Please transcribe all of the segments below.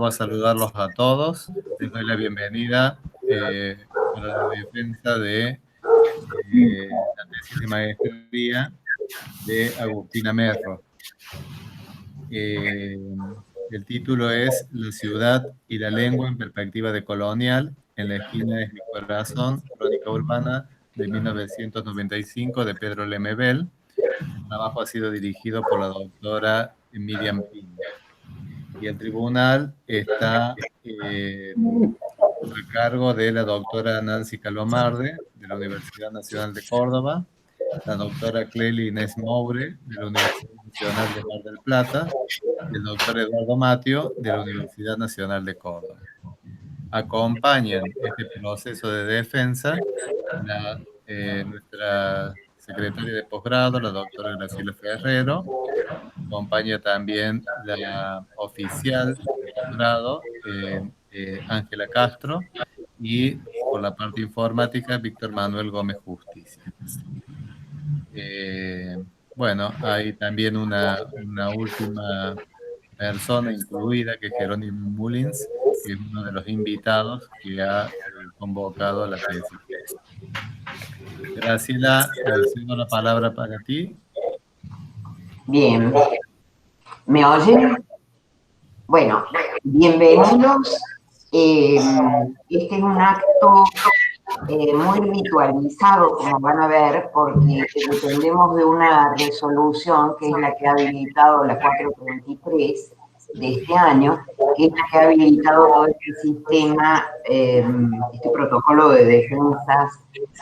a saludarlos a todos. Les doy la bienvenida para la defensa de la tesis de maestría de Agustina Merro. Eh, el título es La ciudad y la lengua en perspectiva decolonial, en la esquina de mi corazón, crónica urbana de 1995 de Pedro Lemebel. El trabajo ha sido dirigido por la doctora Miriam Pino. Y el tribunal está a cargo de la doctora Nancy Calomarde, de la Universidad Nacional de Córdoba, la doctora Cleli Inés Moure, de la Universidad Nacional de Mar del Plata, y el doctor Eduardo Matio, de la Universidad Nacional de Córdoba. Acompañan este proceso de defensa nuestra secretaria de posgrado, la doctora Graciela Ferrero. Acompaña también la oficial de posgrado, Ángela Castro, y por la parte informática, Víctor Manuel Gómez Justicia. Eh, bueno, hay también una última persona incluida, que es Jerónimo Mullins, que es uno de los invitados que ha convocado la tesis. Graciela, cedo la palabra para ti. Bien, ¿me oyen? Bueno, bienvenidos. Este es un acto muy ritualizado, como van a ver, porque dependemos de una resolución que es la que ha habilitado la 423 de este año, que es la que ha habilitado todo este sistema, este protocolo de defensas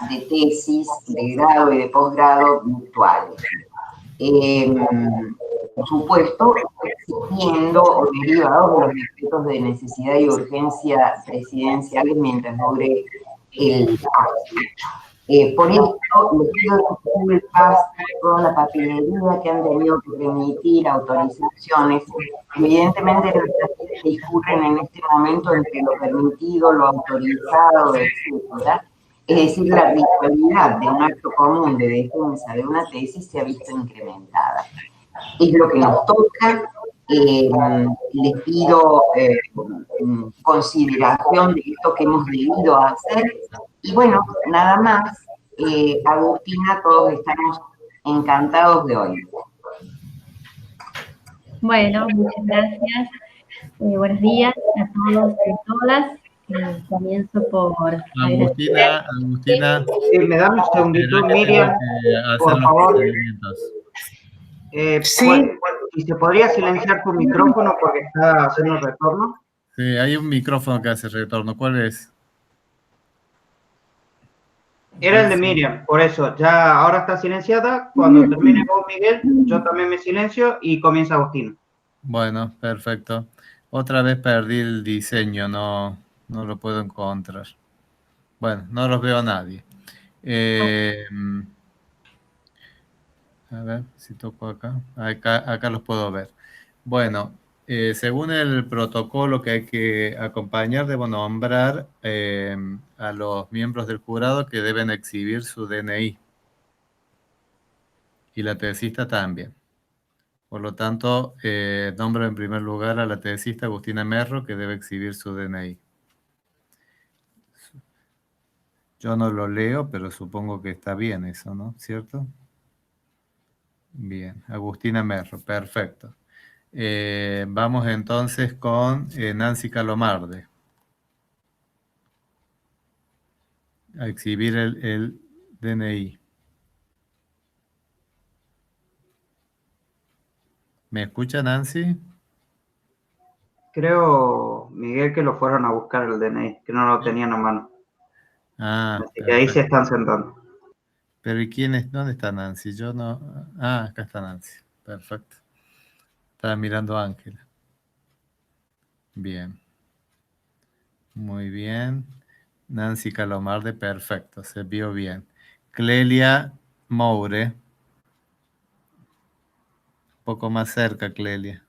de tesis de grado y de posgrado virtuales. Por supuesto, existiendo o derivados de los decretos de necesidad y urgencia presidenciales mientras dure el caso. Por esto, les pido disculpas por toda la papelería que han tenido que remitir, autorizaciones. Evidentemente, nuestras vidas discurren en este momento entre lo permitido, lo autorizado, etcétera. Es decir, la ritualidad de un acto común de defensa de una tesis se ha visto incrementada. Es lo que nos toca. Les pido consideración de esto que hemos debido hacer. Y bueno, nada más, Agustina, todos estamos encantados de hoy. Bueno, muchas gracias. Buenos días a todos y todas. Comienzo por Agustina, ¿Me dan un segundito, espera que Miriam, tengo que hacer por los favor? procedimientos. Sí. ¿Y se podría silenciar tu micrófono porque está haciendo retorno? Sí, hay un micrófono que hace retorno. ¿Cuál es? Era el de Miriam, por eso. Ya ahora está silenciada. Cuando termine vos, Miguel, yo también me silencio y comienza Agustín. Bueno, perfecto. Otra vez perdí el diseño, no lo puedo encontrar. Bueno, no los veo a nadie. Eh, a ver si toco acá. Acá los puedo ver. Bueno, según el protocolo que hay que acompañar, debo nombrar a los miembros del jurado que deben exhibir su DNI. Y la tesista también. Por lo tanto, nombro en primer lugar a la tesista Agustina Merro, que debe exhibir su DNI. Yo no lo leo, pero supongo que está bien eso, ¿no? ¿Cierto? Bien, Agustina Merro, perfecto. Vamos entonces con Nancy Calomarde, a exhibir el DNI. ¿Me escucha, Nancy? Creo, Miguel, que lo fueron a buscar el DNI, que no lo tenían a mano. Ah, Así que ahí se perfecto. están sentando. Pero ¿y quién es? ¿Dónde está Nancy? Yo no. Ah, acá está Nancy. Perfecto. Estaba mirando a Ángela. Bien. Muy bien. Nancy Calomarde, perfecto. Se vio bien. Clelia Moure. Un poco más cerca, Clelia.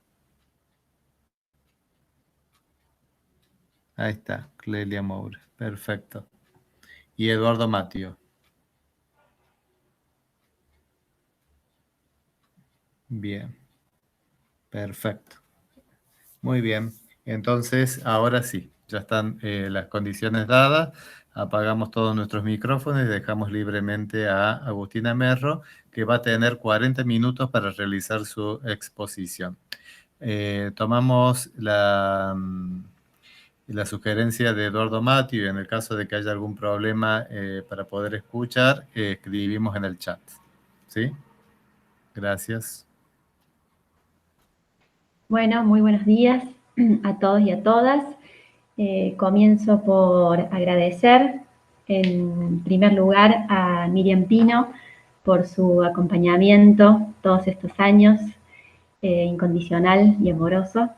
Ahí está, Clelia Moure. Perfecto. Y Eduardo Matio. Bien. Perfecto. Muy bien. Entonces, ahora sí, ya están las condiciones dadas. Apagamos todos nuestros micrófonos y dejamos libremente a Agustina Merro, que va a tener 40 minutos para realizar su exposición. Tomamos la sugerencia de Eduardo Mati, y en el caso de que haya algún problema para poder escuchar, escribimos en el chat. ¿Sí? Gracias. Bueno, muy buenos días a todos y a todas. Comienzo por agradecer en primer lugar a Miriam Pino por su acompañamiento todos estos años, incondicional y amoroso.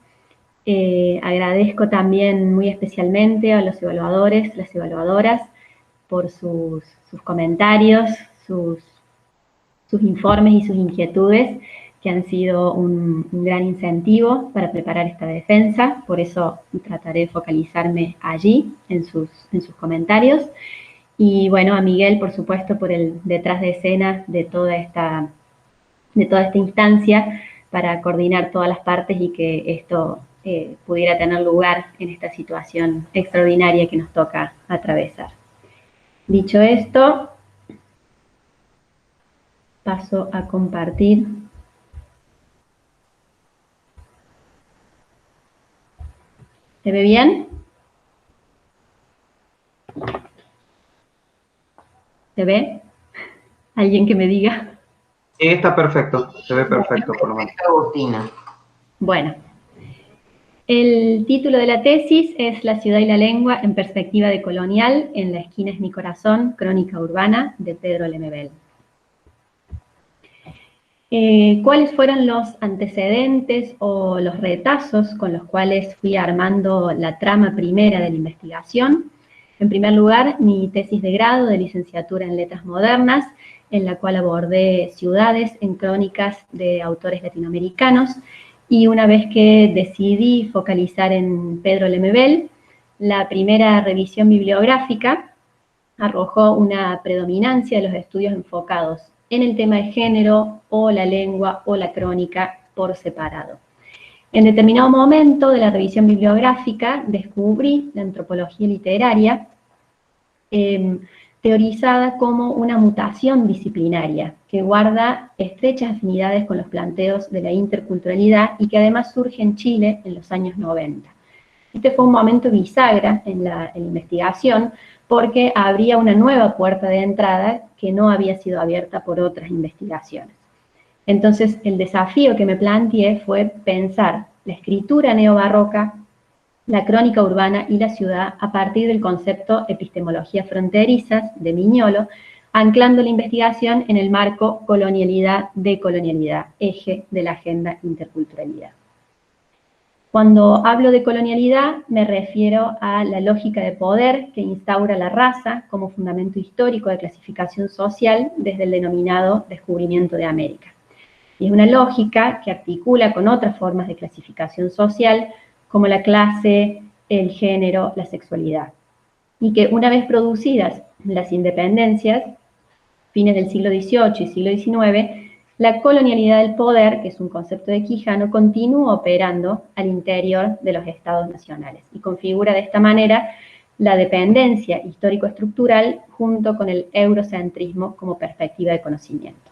Agradezco también muy especialmente a los evaluadores, las evaluadoras, por sus comentarios, sus informes y sus inquietudes, que han sido un gran incentivo para preparar esta defensa. Por eso trataré de focalizarme allí, en sus comentarios. Y bueno, a Miguel, por supuesto, por el detrás de escena de toda esta instancia, para coordinar todas las partes y que esto pudiera tener lugar en esta situación extraordinaria que nos toca atravesar. Dicho esto, paso a compartir. ¿Se ve bien? ¿Se ve? ¿Alguien que me diga? Sí, está perfecto, se ve perfecto por lo menos. Agustina. Bueno, el título de la tesis es La ciudad y la lengua en perspectiva decolonial, en la esquina es mi corazón, crónica urbana, de Pedro Lemebel. ¿Cuáles fueron los antecedentes o los retazos con los cuales fui armando la trama primera de la investigación? En primer lugar, mi tesis de grado de licenciatura en Letras Modernas, en la cual abordé ciudades en crónicas de autores latinoamericanos, y una vez que decidí focalizar en Pedro Lemebel, la primera revisión bibliográfica arrojó una predominancia de los estudios enfocados en el tema de género o la lengua o la crónica por separado. En determinado momento de la revisión bibliográfica descubrí la antropología literaria teorizada como una mutación disciplinaria que guarda estrechas afinidades con los planteos de la interculturalidad y que además surge en Chile en los años 90. Este fue un momento bisagra en la investigación porque abría una nueva puerta de entrada que no había sido abierta por otras investigaciones. Entonces, el desafío que me planteé fue pensar la escritura neobarroca, la crónica urbana y la ciudad a partir del concepto epistemología fronterizas de Miñolo, anclando la investigación en el marco colonialidad-decolonialidad, eje de la agenda interculturalidad. Cuando hablo de colonialidad, me refiero a la lógica de poder que instaura la raza como fundamento histórico de clasificación social desde el denominado descubrimiento de América. Y es una lógica que articula con otras formas de clasificación social, como la clase, el género, la sexualidad. Y que una vez producidas las independencias, fines del siglo XVIII y siglo XIX, la colonialidad del poder, que es un concepto de Quijano, continúa operando al interior de los estados nacionales y configura de esta manera la dependencia histórico-estructural junto con el eurocentrismo como perspectiva de conocimiento.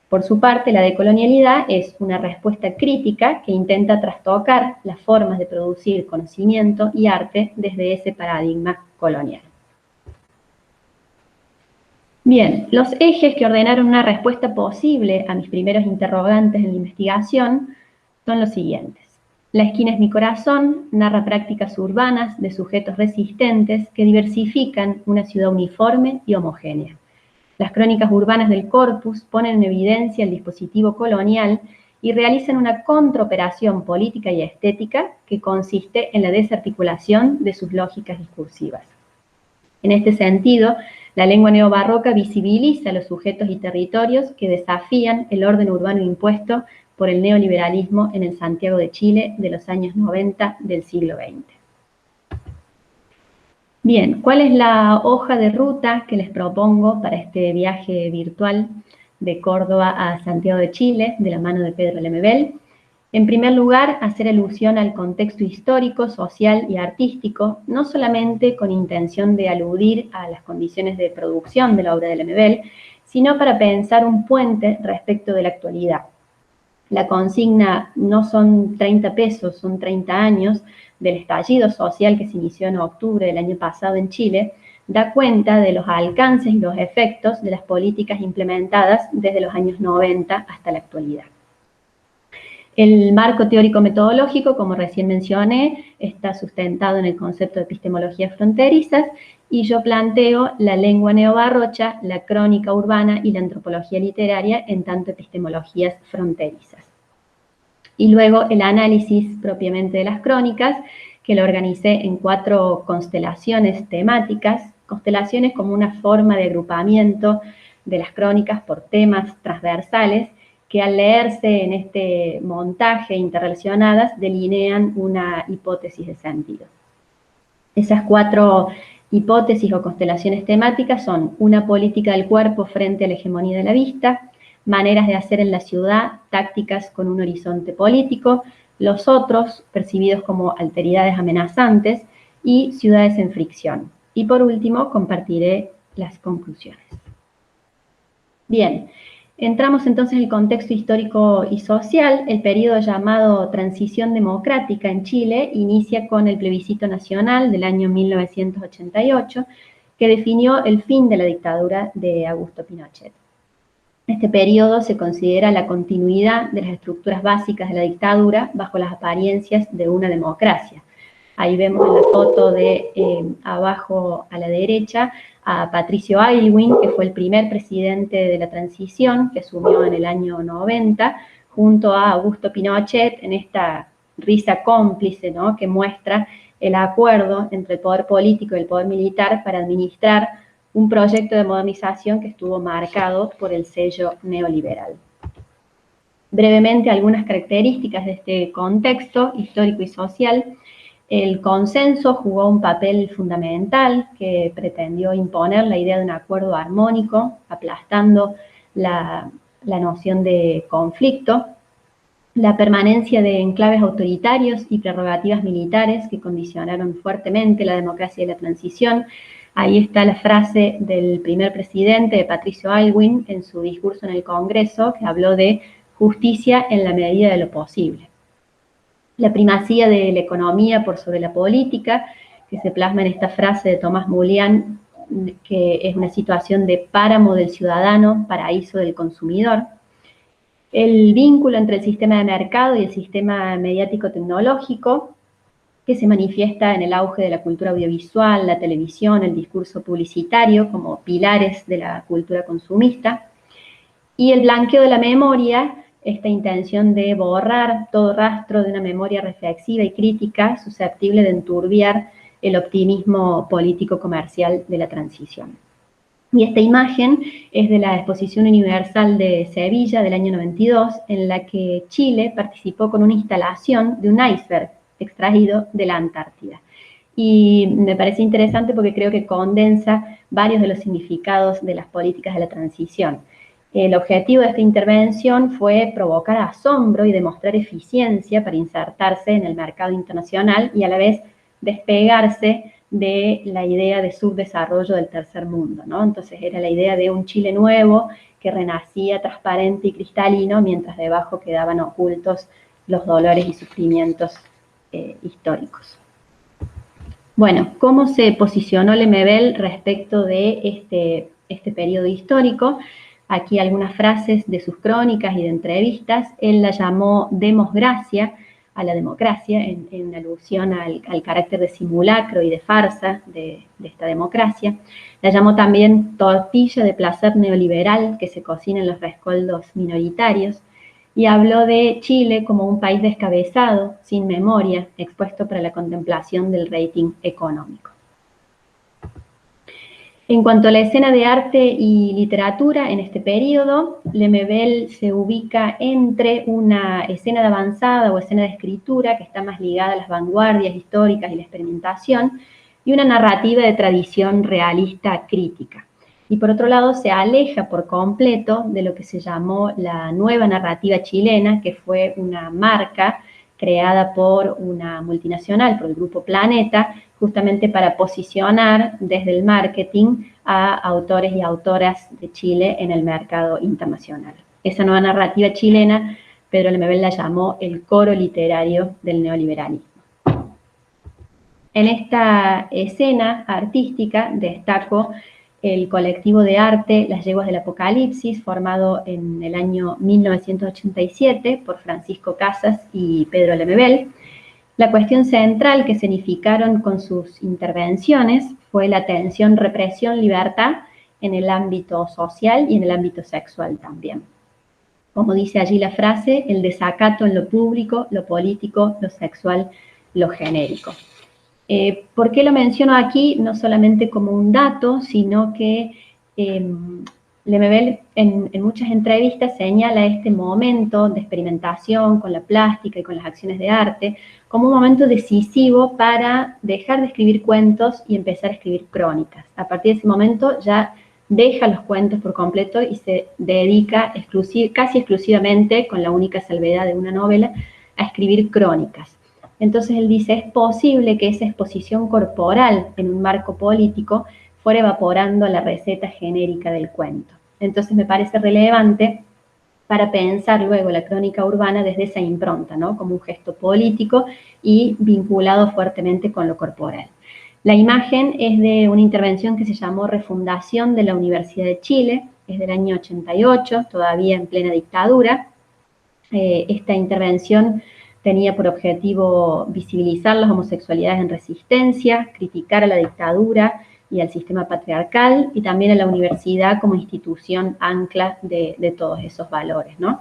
Por su parte, la decolonialidad es una respuesta crítica que intenta trastocar las formas de producir conocimiento y arte desde ese paradigma colonial. Bien, los ejes que ordenaron una respuesta posible a mis primeros interrogantes en la investigación son los siguientes. La esquina es mi corazón narra prácticas urbanas de sujetos resistentes que diversifican una ciudad uniforme y homogénea. Las crónicas urbanas del corpus ponen en evidencia el dispositivo colonial y realizan una contraoperación política y estética que consiste en la desarticulación de sus lógicas discursivas. En este sentido, la lengua neobarroca visibiliza los sujetos y territorios que desafían el orden urbano impuesto por el neoliberalismo en el Santiago de Chile de los años 90 del siglo XX. Bien, ¿cuál es la hoja de ruta que les propongo para este viaje virtual de Córdoba a Santiago de Chile de la mano de Pedro Lemebel? En primer lugar, hacer alusión al contexto histórico, social y artístico, no solamente con intención de aludir a las condiciones de producción de la obra de Lemebel, sino para pensar un puente respecto de la actualidad. La consigna no son 30 pesos, son 30 años del estallido social que se inició en octubre del año pasado en Chile, da cuenta de los alcances y los efectos de las políticas implementadas desde los años 90 hasta la actualidad. El marco teórico-metodológico, como recién mencioné, está sustentado en el concepto de epistemologías fronterizas y yo planteo la lengua neobarrocha, la crónica urbana y la antropología literaria en tanto epistemologías fronterizas. Y luego el análisis propiamente de las crónicas, que lo organicé en 4 constelaciones temáticas, constelaciones como una forma de agrupamiento de las crónicas por temas transversales, que al leerse en este montaje interrelacionadas delinean una hipótesis de sentido. Esas 4 hipótesis o constelaciones temáticas son una política del cuerpo frente a la hegemonía de la vista, maneras de hacer en la ciudad, tácticas con un horizonte político, los otros, percibidos como alteridades amenazantes, y ciudades en fricción. Y por último, compartiré las conclusiones. Bien, entramos entonces en el contexto histórico y social. El periodo llamado Transición Democrática en Chile inicia con el plebiscito nacional del año 1988, que definió el fin de la dictadura de Augusto Pinochet. Este periodo se considera la continuidad de las estructuras básicas de la dictadura bajo las apariencias de una democracia. Ahí vemos en la foto de abajo a la derecha a Patricio Aylwin, que fue el primer presidente de la transición, que asumió en el año 90, junto a Augusto Pinochet, en esta risa cómplice, ¿no?, que muestra el acuerdo entre el poder político y el poder militar para administrar un proyecto de modernización que estuvo marcado por el sello neoliberal. Brevemente, algunas características de este contexto histórico y social. El consenso jugó un papel fundamental que pretendió imponer la idea de un acuerdo armónico, aplastando la noción de conflicto. La permanencia de enclaves autoritarios y prerrogativas militares que condicionaron fuertemente la democracia y la transición. Ahí está la frase del primer presidente, de Patricio Aylwin, en su discurso en el Congreso, que habló de justicia en la medida de lo posible. La primacía de la economía por sobre la política, que se plasma en esta frase de Thomas Mullian, que es una situación de páramo del ciudadano, paraíso del consumidor. El vínculo entre el sistema de mercado y el sistema mediático-tecnológico, que se manifiesta en el auge de la cultura audiovisual, la televisión, el discurso publicitario como pilares de la cultura consumista, y el blanqueo de la memoria, esta intención de borrar todo rastro de una memoria reflexiva y crítica susceptible de enturbiar el optimismo político-comercial de la transición. Y esta imagen es de la Exposición Universal de Sevilla del año 92, en la que Chile participó con una instalación de un iceberg extraído de la Antártida. Y me parece interesante porque creo que condensa varios de los significados de las políticas de la transición. El objetivo de esta intervención fue provocar asombro y demostrar eficiencia para insertarse en el mercado internacional y a la vez despegarse de la idea de subdesarrollo del tercer mundo, ¿no? Entonces era la idea de un Chile nuevo que renacía transparente y cristalino, mientras debajo quedaban ocultos los dolores y sufrimientos históricos. Bueno, ¿cómo se posicionó Lemebel respecto de este periodo histórico? Aquí algunas frases de sus crónicas y de entrevistas. Él la llamó demosgracia a la democracia, en alusión al carácter de simulacro y de farsa de esta democracia. La llamó también tortilla de placer neoliberal que se cocina en los rescoldos minoritarios. Y habló de Chile como un país descabezado, sin memoria, expuesto para la contemplación del rating económico. En cuanto a la escena de arte y literatura en este periodo, Lemebel se ubica entre una escena de avanzada o escena de escritura que está más ligada a las vanguardias históricas y la experimentación, y una narrativa de tradición realista crítica. y por otro lado se aleja por completo de lo que se llamó la nueva narrativa chilena, que fue una marca creada por una multinacional, por el Grupo Planeta, justamente para posicionar desde el marketing a autores y autoras de Chile en el mercado internacional. Esa nueva narrativa chilena, Pedro Lemebel la llamó el coro literario del neoliberalismo. En esta escena artística destaco el colectivo de arte Las Yeguas del Apocalipsis, formado en el año 1987 por Francisco Casas y Pedro Lemebel. La cuestión central que significaron con sus intervenciones fue la tensión, represión, libertad en el ámbito social y en el ámbito sexual también. Como dice allí la frase, el desacato en lo público, lo político, lo sexual, lo genérico. ¿Por qué lo menciono aquí? No solamente como un dato, sino que Lemebel en muchas entrevistas señala este momento de experimentación con la plástica y con las acciones de arte como un momento decisivo para dejar de escribir cuentos y empezar a escribir crónicas. A partir de ese momento ya deja los cuentos por completo y se dedica casi exclusivamente, con la única salvedad de una novela, a escribir crónicas. Entonces él dice, es posible que esa exposición corporal en un marco político fuera evaporando la receta genérica del cuento. Entonces me parece relevante para pensar luego la crónica urbana desde esa impronta, ¿no? Como un gesto político y vinculado fuertemente con lo corporal. La imagen es de una intervención que se llamó Refundación de la Universidad de Chile, es del año 88, todavía en plena dictadura. Esta intervención tenía por objetivo visibilizar las homosexualidades en resistencia, criticar a la dictadura y al sistema patriarcal, y también a la universidad como institución ancla de todos esos valores, ¿no?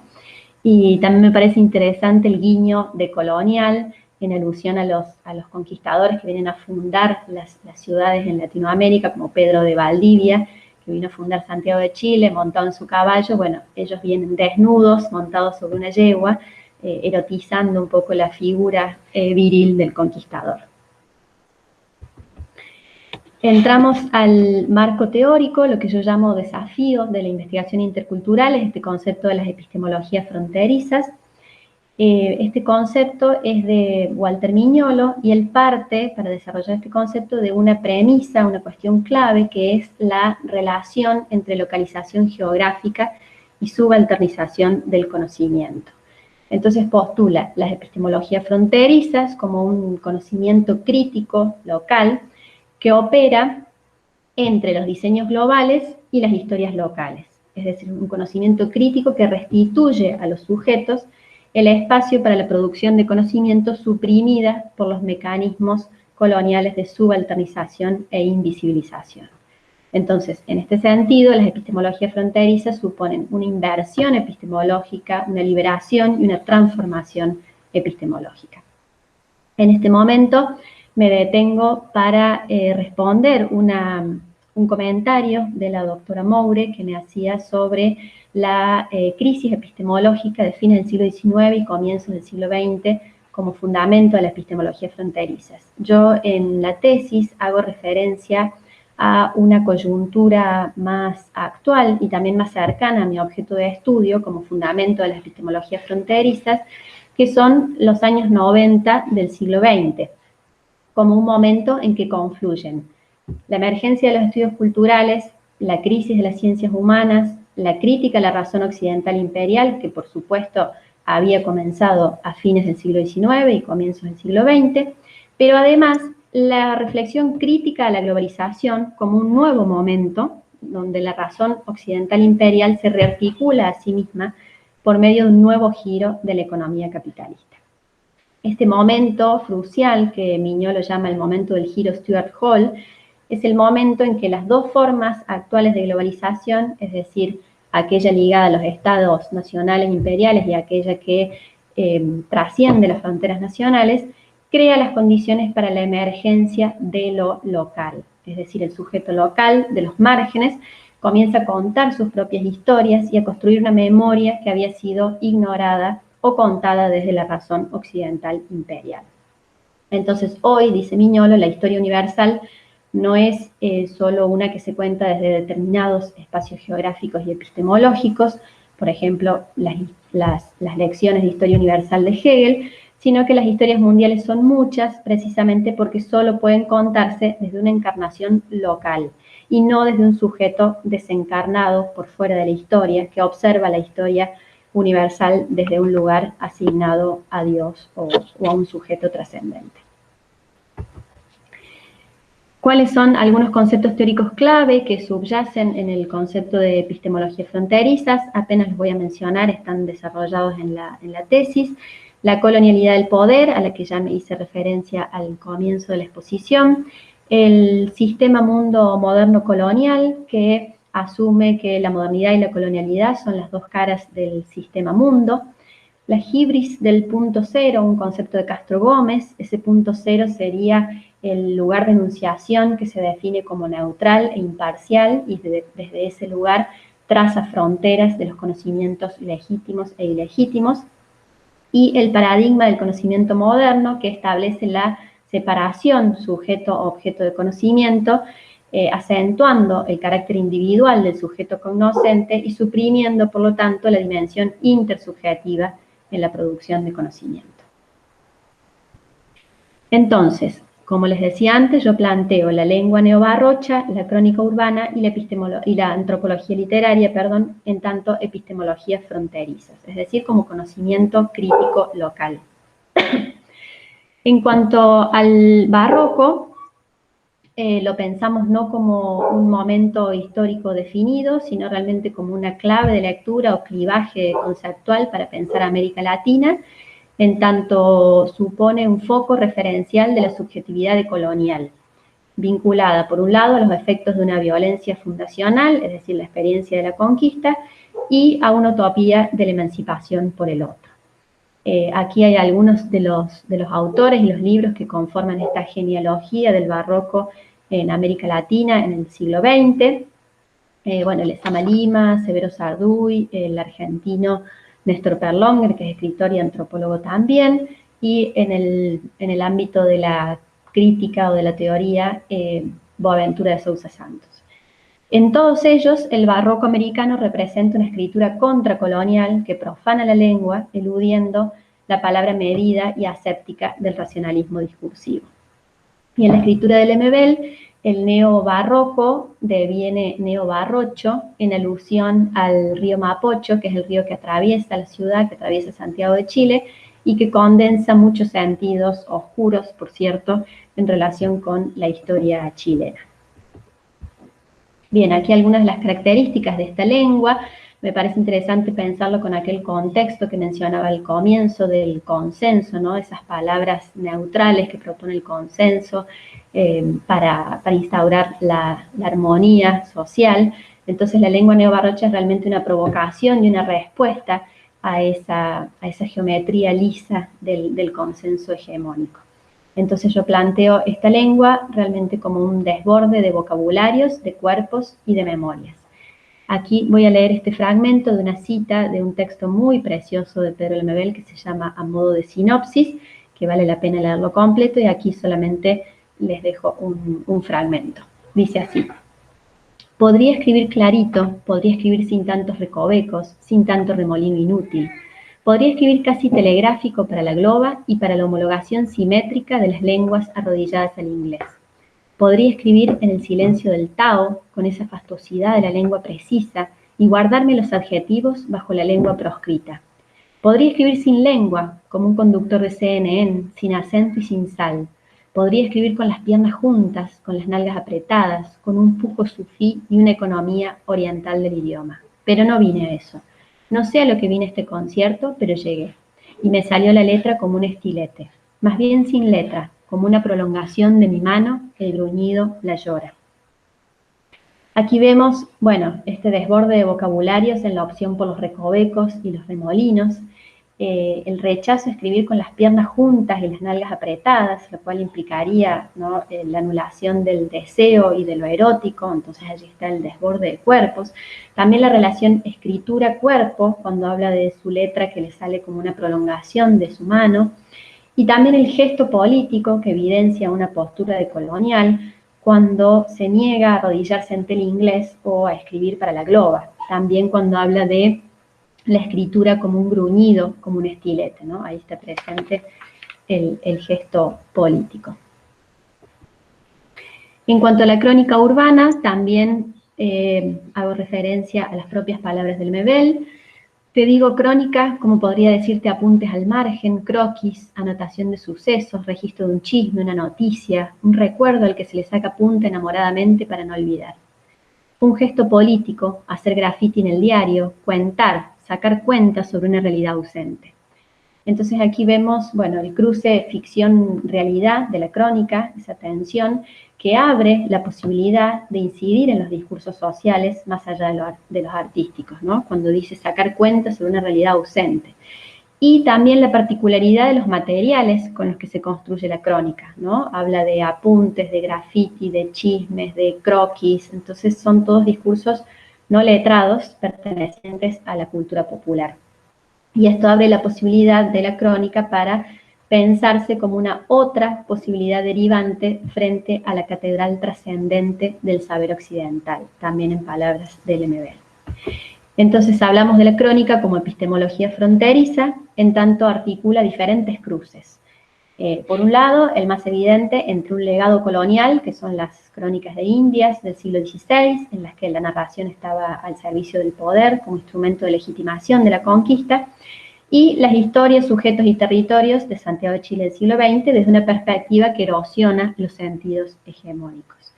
Y también me parece interesante el guiño de colonial, en alusión a los conquistadores que vienen a fundar las ciudades en Latinoamérica, como Pedro de Valdivia, que vino a fundar Santiago de Chile, montado en su caballo. Bueno, ellos vienen desnudos, montados sobre una yegua, erotizando un poco la figura viril del conquistador. Entramos al marco teórico, lo que yo llamo desafíos de la investigación intercultural, es este concepto de las epistemologías fronterizas. Este concepto es de Walter Mignolo y él parte, para desarrollar este concepto, de una premisa, una cuestión clave, que es la relación entre localización geográfica y subalternización del conocimiento. Entonces postula las epistemologías fronterizas como un conocimiento crítico local que opera entre los diseños globales y las historias locales. Es decir, un conocimiento crítico que restituye a los sujetos el espacio para la producción de conocimiento suprimida por los mecanismos coloniales de subalternización e invisibilización. Entonces, en este sentido, las epistemologías fronterizas suponen una inversión epistemológica, una liberación y una transformación epistemológica. En este momento me detengo para responder un comentario de la doctora Moure que me hacía sobre la crisis epistemológica de fines del siglo XIX y comienzos del siglo XX como fundamento de la epistemología fronterizas. Yo en la tesis hago referencia a una coyuntura más actual y también más cercana a mi objeto de estudio como fundamento de las epistemologías fronterizas, que son los años 90 del siglo XX, como un momento en que confluyen la emergencia de los estudios culturales, la crisis de las ciencias humanas, la crítica a la razón occidental imperial, que por supuesto había comenzado a fines del siglo XIX y comienzos del siglo XX, pero además la reflexión crítica a la globalización como un nuevo momento donde la razón occidental imperial se rearticula a sí misma por medio de un nuevo giro de la economía capitalista. Este momento crucial, que Mignolo llama el momento del giro Stuart Hall, es el momento en que las dos formas actuales de globalización, es decir, aquella ligada a los estados nacionales imperiales y aquella que trasciende las fronteras nacionales, crea las condiciones para la emergencia de lo local. Es decir, el sujeto local de los márgenes comienza a contar sus propias historias y a construir una memoria que había sido ignorada o contada desde la razón occidental imperial. Entonces hoy, dice Mignolo, la historia universal no es solo una que se cuenta desde determinados espacios geográficos y epistemológicos, por ejemplo, las lecciones de historia universal de Hegel, sino que las historias mundiales son muchas precisamente porque solo pueden contarse desde una encarnación local y no desde un sujeto desencarnado por fuera de la historia que observa la historia universal desde un lugar asignado a Dios o a un sujeto trascendente. ¿Cuáles son algunos conceptos teóricos clave que subyacen en el concepto de epistemología fronterizas? Apenas los voy a mencionar, están desarrollados en la tesis. La colonialidad del poder, a la que ya me hice referencia al comienzo de la exposición. El sistema mundo moderno colonial, que asume que la modernidad y la colonialidad son las dos caras del sistema mundo. La hibris del punto cero, un concepto de Castro Gómez. Ese punto cero sería el lugar de enunciación que se define como neutral e imparcial y desde ese lugar traza fronteras de los conocimientos legítimos e ilegítimos. Y el paradigma del conocimiento moderno, que establece la separación sujeto-objeto de conocimiento, acentuando el carácter individual del sujeto cognoscente y suprimiendo, por lo tanto, la dimensión intersubjetiva en la producción de conocimiento. Entonces, como les decía antes, yo planteo la lengua neobarrocha, la crónica urbana y la antropología literaria, en tanto epistemologías fronterizas, es decir, como conocimiento crítico local. En cuanto al barroco, lo pensamos no como un momento histórico definido, sino realmente como una clave de lectura o clivaje conceptual para pensar América Latina, en tanto supone un foco referencial de la subjetividad decolonial, vinculada por un lado a los efectos de una violencia fundacional, es decir, la experiencia de la conquista, y a una utopía de la emancipación por el otro. Aquí hay algunos de los autores y los libros que conforman esta genealogía del barroco en América Latina en el siglo XX. Bueno, Lezama Lima, Severo Sarduy, el argentino Néstor Perlonger, que es escritor y antropólogo también, y en el ámbito de la crítica o de la teoría, Boaventura de Sousa Santos. En todos ellos, el barroco americano representa una escritura contracolonial que profana la lengua, eludiendo la palabra medida y aséptica del racionalismo discursivo. Y en la escritura de Lemebel, el neobarroco deviene neobarrocho en alusión al río Mapocho, que es el río que atraviesa la ciudad, que atraviesa Santiago de Chile, y que condensa muchos sentidos oscuros, por cierto, en relación con la historia chilena. Bien, aquí algunas de las características de esta lengua. Me parece interesante pensarlo con aquel contexto que mencionaba al comienzo del consenso, ¿no? Esas palabras neutrales que propone el consenso para instaurar la armonía social. Entonces la lengua neobarrocha es realmente una provocación y una respuesta a esa geometría lisa del consenso hegemónico. Entonces yo planteo esta lengua realmente como un desborde de vocabularios, de cuerpos y de memorias. Aquí voy a leer este fragmento de una cita de un texto muy precioso de Pedro Lemebel que se llama A modo de sinopsis, que vale la pena leerlo completo, y aquí solamente les dejo un fragmento. Dice así: podría escribir clarito, podría escribir sin tantos recovecos, sin tanto remolino inútil. Podría escribir casi telegráfico para la globa y para la homologación simétrica de las lenguas arrodilladas al inglés. Podría escribir en el silencio del Tao, con esa fastuosidad de la lengua precisa, y guardarme los adjetivos bajo la lengua proscrita. Podría escribir sin lengua, como un conductor de CNN, sin acento y sin sal. Podría escribir con las piernas juntas, con las nalgas apretadas, con un pujo sufí y una economía oriental del idioma. Pero no vine a eso. No sé a lo que vine a este concierto, pero llegué. Y me salió la letra como un estilete. Más bien sin letra, como una prolongación de mi mano, el gruñido la llora. Aquí vemos, bueno, este desborde de vocabularios en la opción por los recovecos y los remolinos, el rechazo a escribir con las piernas juntas y las nalgas apretadas, lo cual implicaría, ¿no?, la anulación del deseo y de lo erótico, entonces allí está el desborde de cuerpos. También la relación escritura-cuerpo, cuando habla de su letra que le sale como una prolongación de su mano, y también el gesto político que evidencia una postura decolonial, cuando se niega a arrodillarse ante el inglés o a escribir para la globa. También cuando habla de la escritura como un gruñido, como un estilete, ¿no? Ahí está presente el gesto político. En cuanto a la crónica urbana, también hago referencia a las propias palabras del Lemebel. Te digo crónica, como podría decirte apuntes al margen, croquis, anotación de sucesos, registro de un chisme, una noticia, un recuerdo al que se le saca punta enamoradamente para no olvidar. Un gesto político, hacer graffiti en el diario, cuentar, sacar cuentas sobre una realidad ausente. Entonces aquí vemos, bueno, el cruce ficción-realidad de la crónica, esa tensión que abre la posibilidad de incidir en los discursos sociales más allá de los artísticos, ¿no? Cuando dice sacar cuentas sobre una realidad ausente. Y también la particularidad de los materiales con los que se construye la crónica, ¿no? Habla de apuntes, de graffiti, de chismes, de croquis, entonces son todos discursos no letrados pertenecientes a la cultura popular. Y esto abre la posibilidad de la crónica para pensarse como una otra posibilidad derivante frente a la catedral trascendente del saber occidental, también en palabras del Lemebel. Entonces hablamos de la crónica como epistemología fronteriza, en tanto articula diferentes cruces. Por un lado, el más evidente entre un legado colonial, que son las crónicas de Indias del siglo XVI, en las que la narración estaba al servicio del poder como instrumento de legitimación de la conquista, y las historias, sujetos y territorios de Santiago de Chile del siglo XX desde una perspectiva que erosiona los sentidos hegemónicos.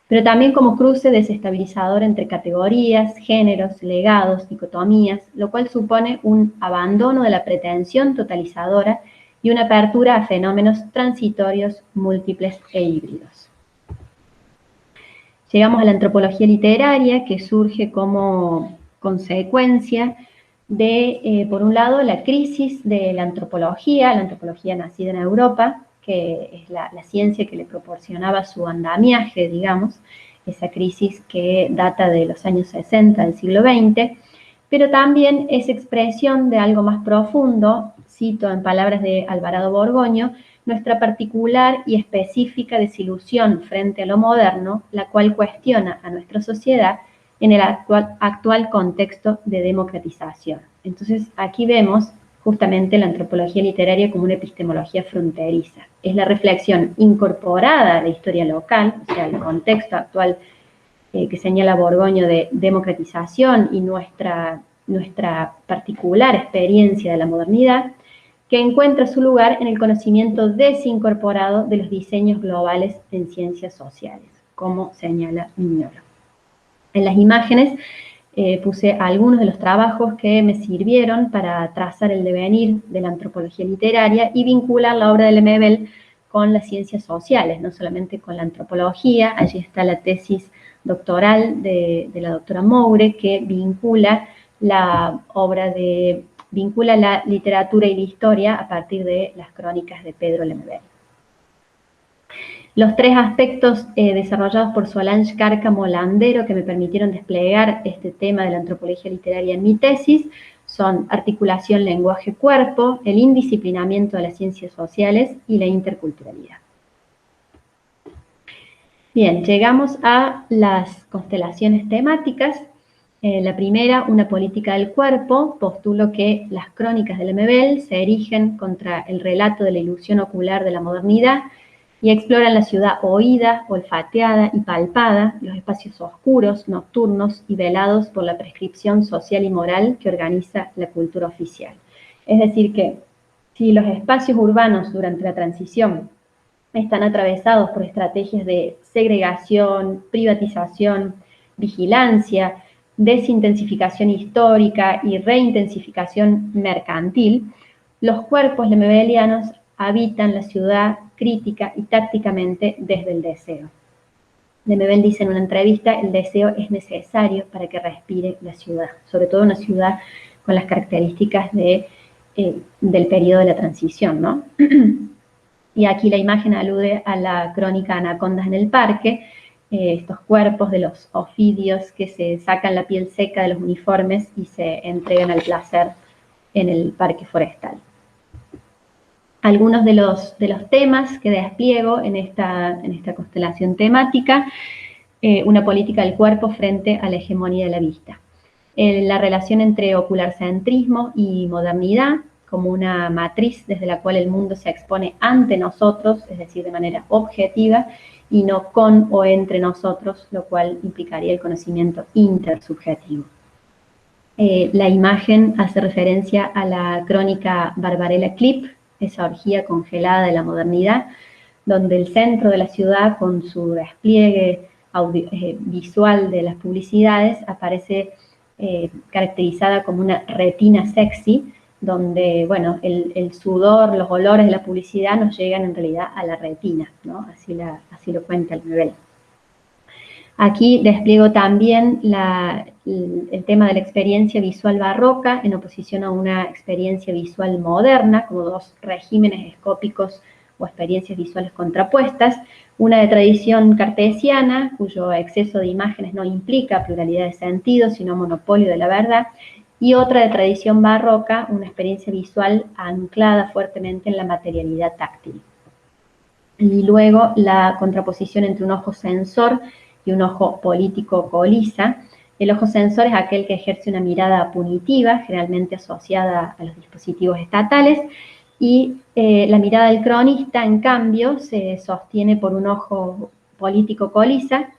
Pero también como cruce desestabilizador entre categorías, géneros, legados, dicotomías, lo cual supone un abandono de la pretensión totalizadora y una apertura a fenómenos transitorios, múltiples e híbridos. Llegamos a la antropología literaria, que surge como consecuencia de, por un lado, la crisis de la antropología nacida en Europa, que es la ciencia que le proporcionaba su andamiaje, digamos, esa crisis que data de los años 60 del siglo XX, pero también es expresión de algo más profundo, cito en palabras de Alvarado Borgoño, nuestra particular y específica desilusión frente a lo moderno, la cual cuestiona a nuestra sociedad en el actual contexto de democratización. Entonces, aquí vemos justamente la antropología literaria como una epistemología fronteriza. Es la reflexión incorporada a la historia local, o sea, el contexto actual que señala Borgoño de democratización y nuestra particular experiencia de la modernidad, que encuentra su lugar en el conocimiento desincorporado de los diseños globales en ciencias sociales, como señala Mignolo. En las imágenes puse algunos de los trabajos que me sirvieron para trazar el devenir de la antropología literaria y vincular la obra de Lemebel con las ciencias sociales, no solamente con la antropología. Allí está la tesis doctoral de la doctora Moure, que vincula la literatura y la historia a partir de las crónicas de Pedro Lemebel. Los tres aspectos desarrollados por Solange Cárcamo Landero que me permitieron desplegar este tema de la antropología literaria en mi tesis son articulación lenguaje-cuerpo, el indisciplinamiento de las ciencias sociales y la interculturalidad. Bien, llegamos a las constelaciones temáticas. La primera, una política del cuerpo. Postulo que las crónicas de Lemebel se erigen contra el relato de la ilusión ocular de la modernidad y exploran la ciudad oída, olfateada y palpada, los espacios oscuros, nocturnos y velados por la prescripción social y moral que organiza la cultura oficial. Es decir que, si los espacios urbanos durante la transición están atravesados por estrategias de segregación, privatización, vigilancia, desintensificación histórica y reintensificación mercantil, los cuerpos lemebelianos habitan la ciudad crítica y tácticamente desde el deseo. Lemebel dice en una entrevista, el deseo es necesario para que respire la ciudad, sobre todo una ciudad con las características del periodo de la transición, ¿no? Y aquí la imagen alude a la crónica Anacondas en el parque, estos cuerpos de los ofidios que se sacan la piel seca de los uniformes y se entregan al placer en el parque forestal. Algunos de los temas que despliego en esta constelación temática: una política del cuerpo frente a la hegemonía de la vista. La relación entre ocularcentrismo y modernidad, como una matriz desde la cual el mundo se expone ante nosotros, es decir, de manera objetiva, y no con o entre nosotros, lo cual implicaría el conocimiento intersubjetivo. La imagen hace referencia a la crónica Barbarella Clip, esa orgía congelada de la modernidad, donde el centro de la ciudad, con su despliegue visual de las publicidades, aparece caracterizada como una retina sexy, donde, bueno, el sudor, los olores de la publicidad nos llegan en realidad a la retina, ¿no? Así lo cuenta el nivel. Aquí despliego también el tema de la experiencia visual barroca en oposición a una experiencia visual moderna, como dos regímenes escópicos o experiencias visuales contrapuestas, una de tradición cartesiana, cuyo exceso de imágenes no implica pluralidad de sentidos, sino monopolio de la verdad, y otra de tradición barroca, una experiencia visual anclada fuertemente en la materialidad táctil. Y luego la contraposición entre un ojo sensor y un ojo político colisa. El ojo sensor es aquel que ejerce una mirada punitiva, generalmente asociada a los dispositivos estatales, y la mirada del cronista, en cambio, se sostiene por un ojo político colisa,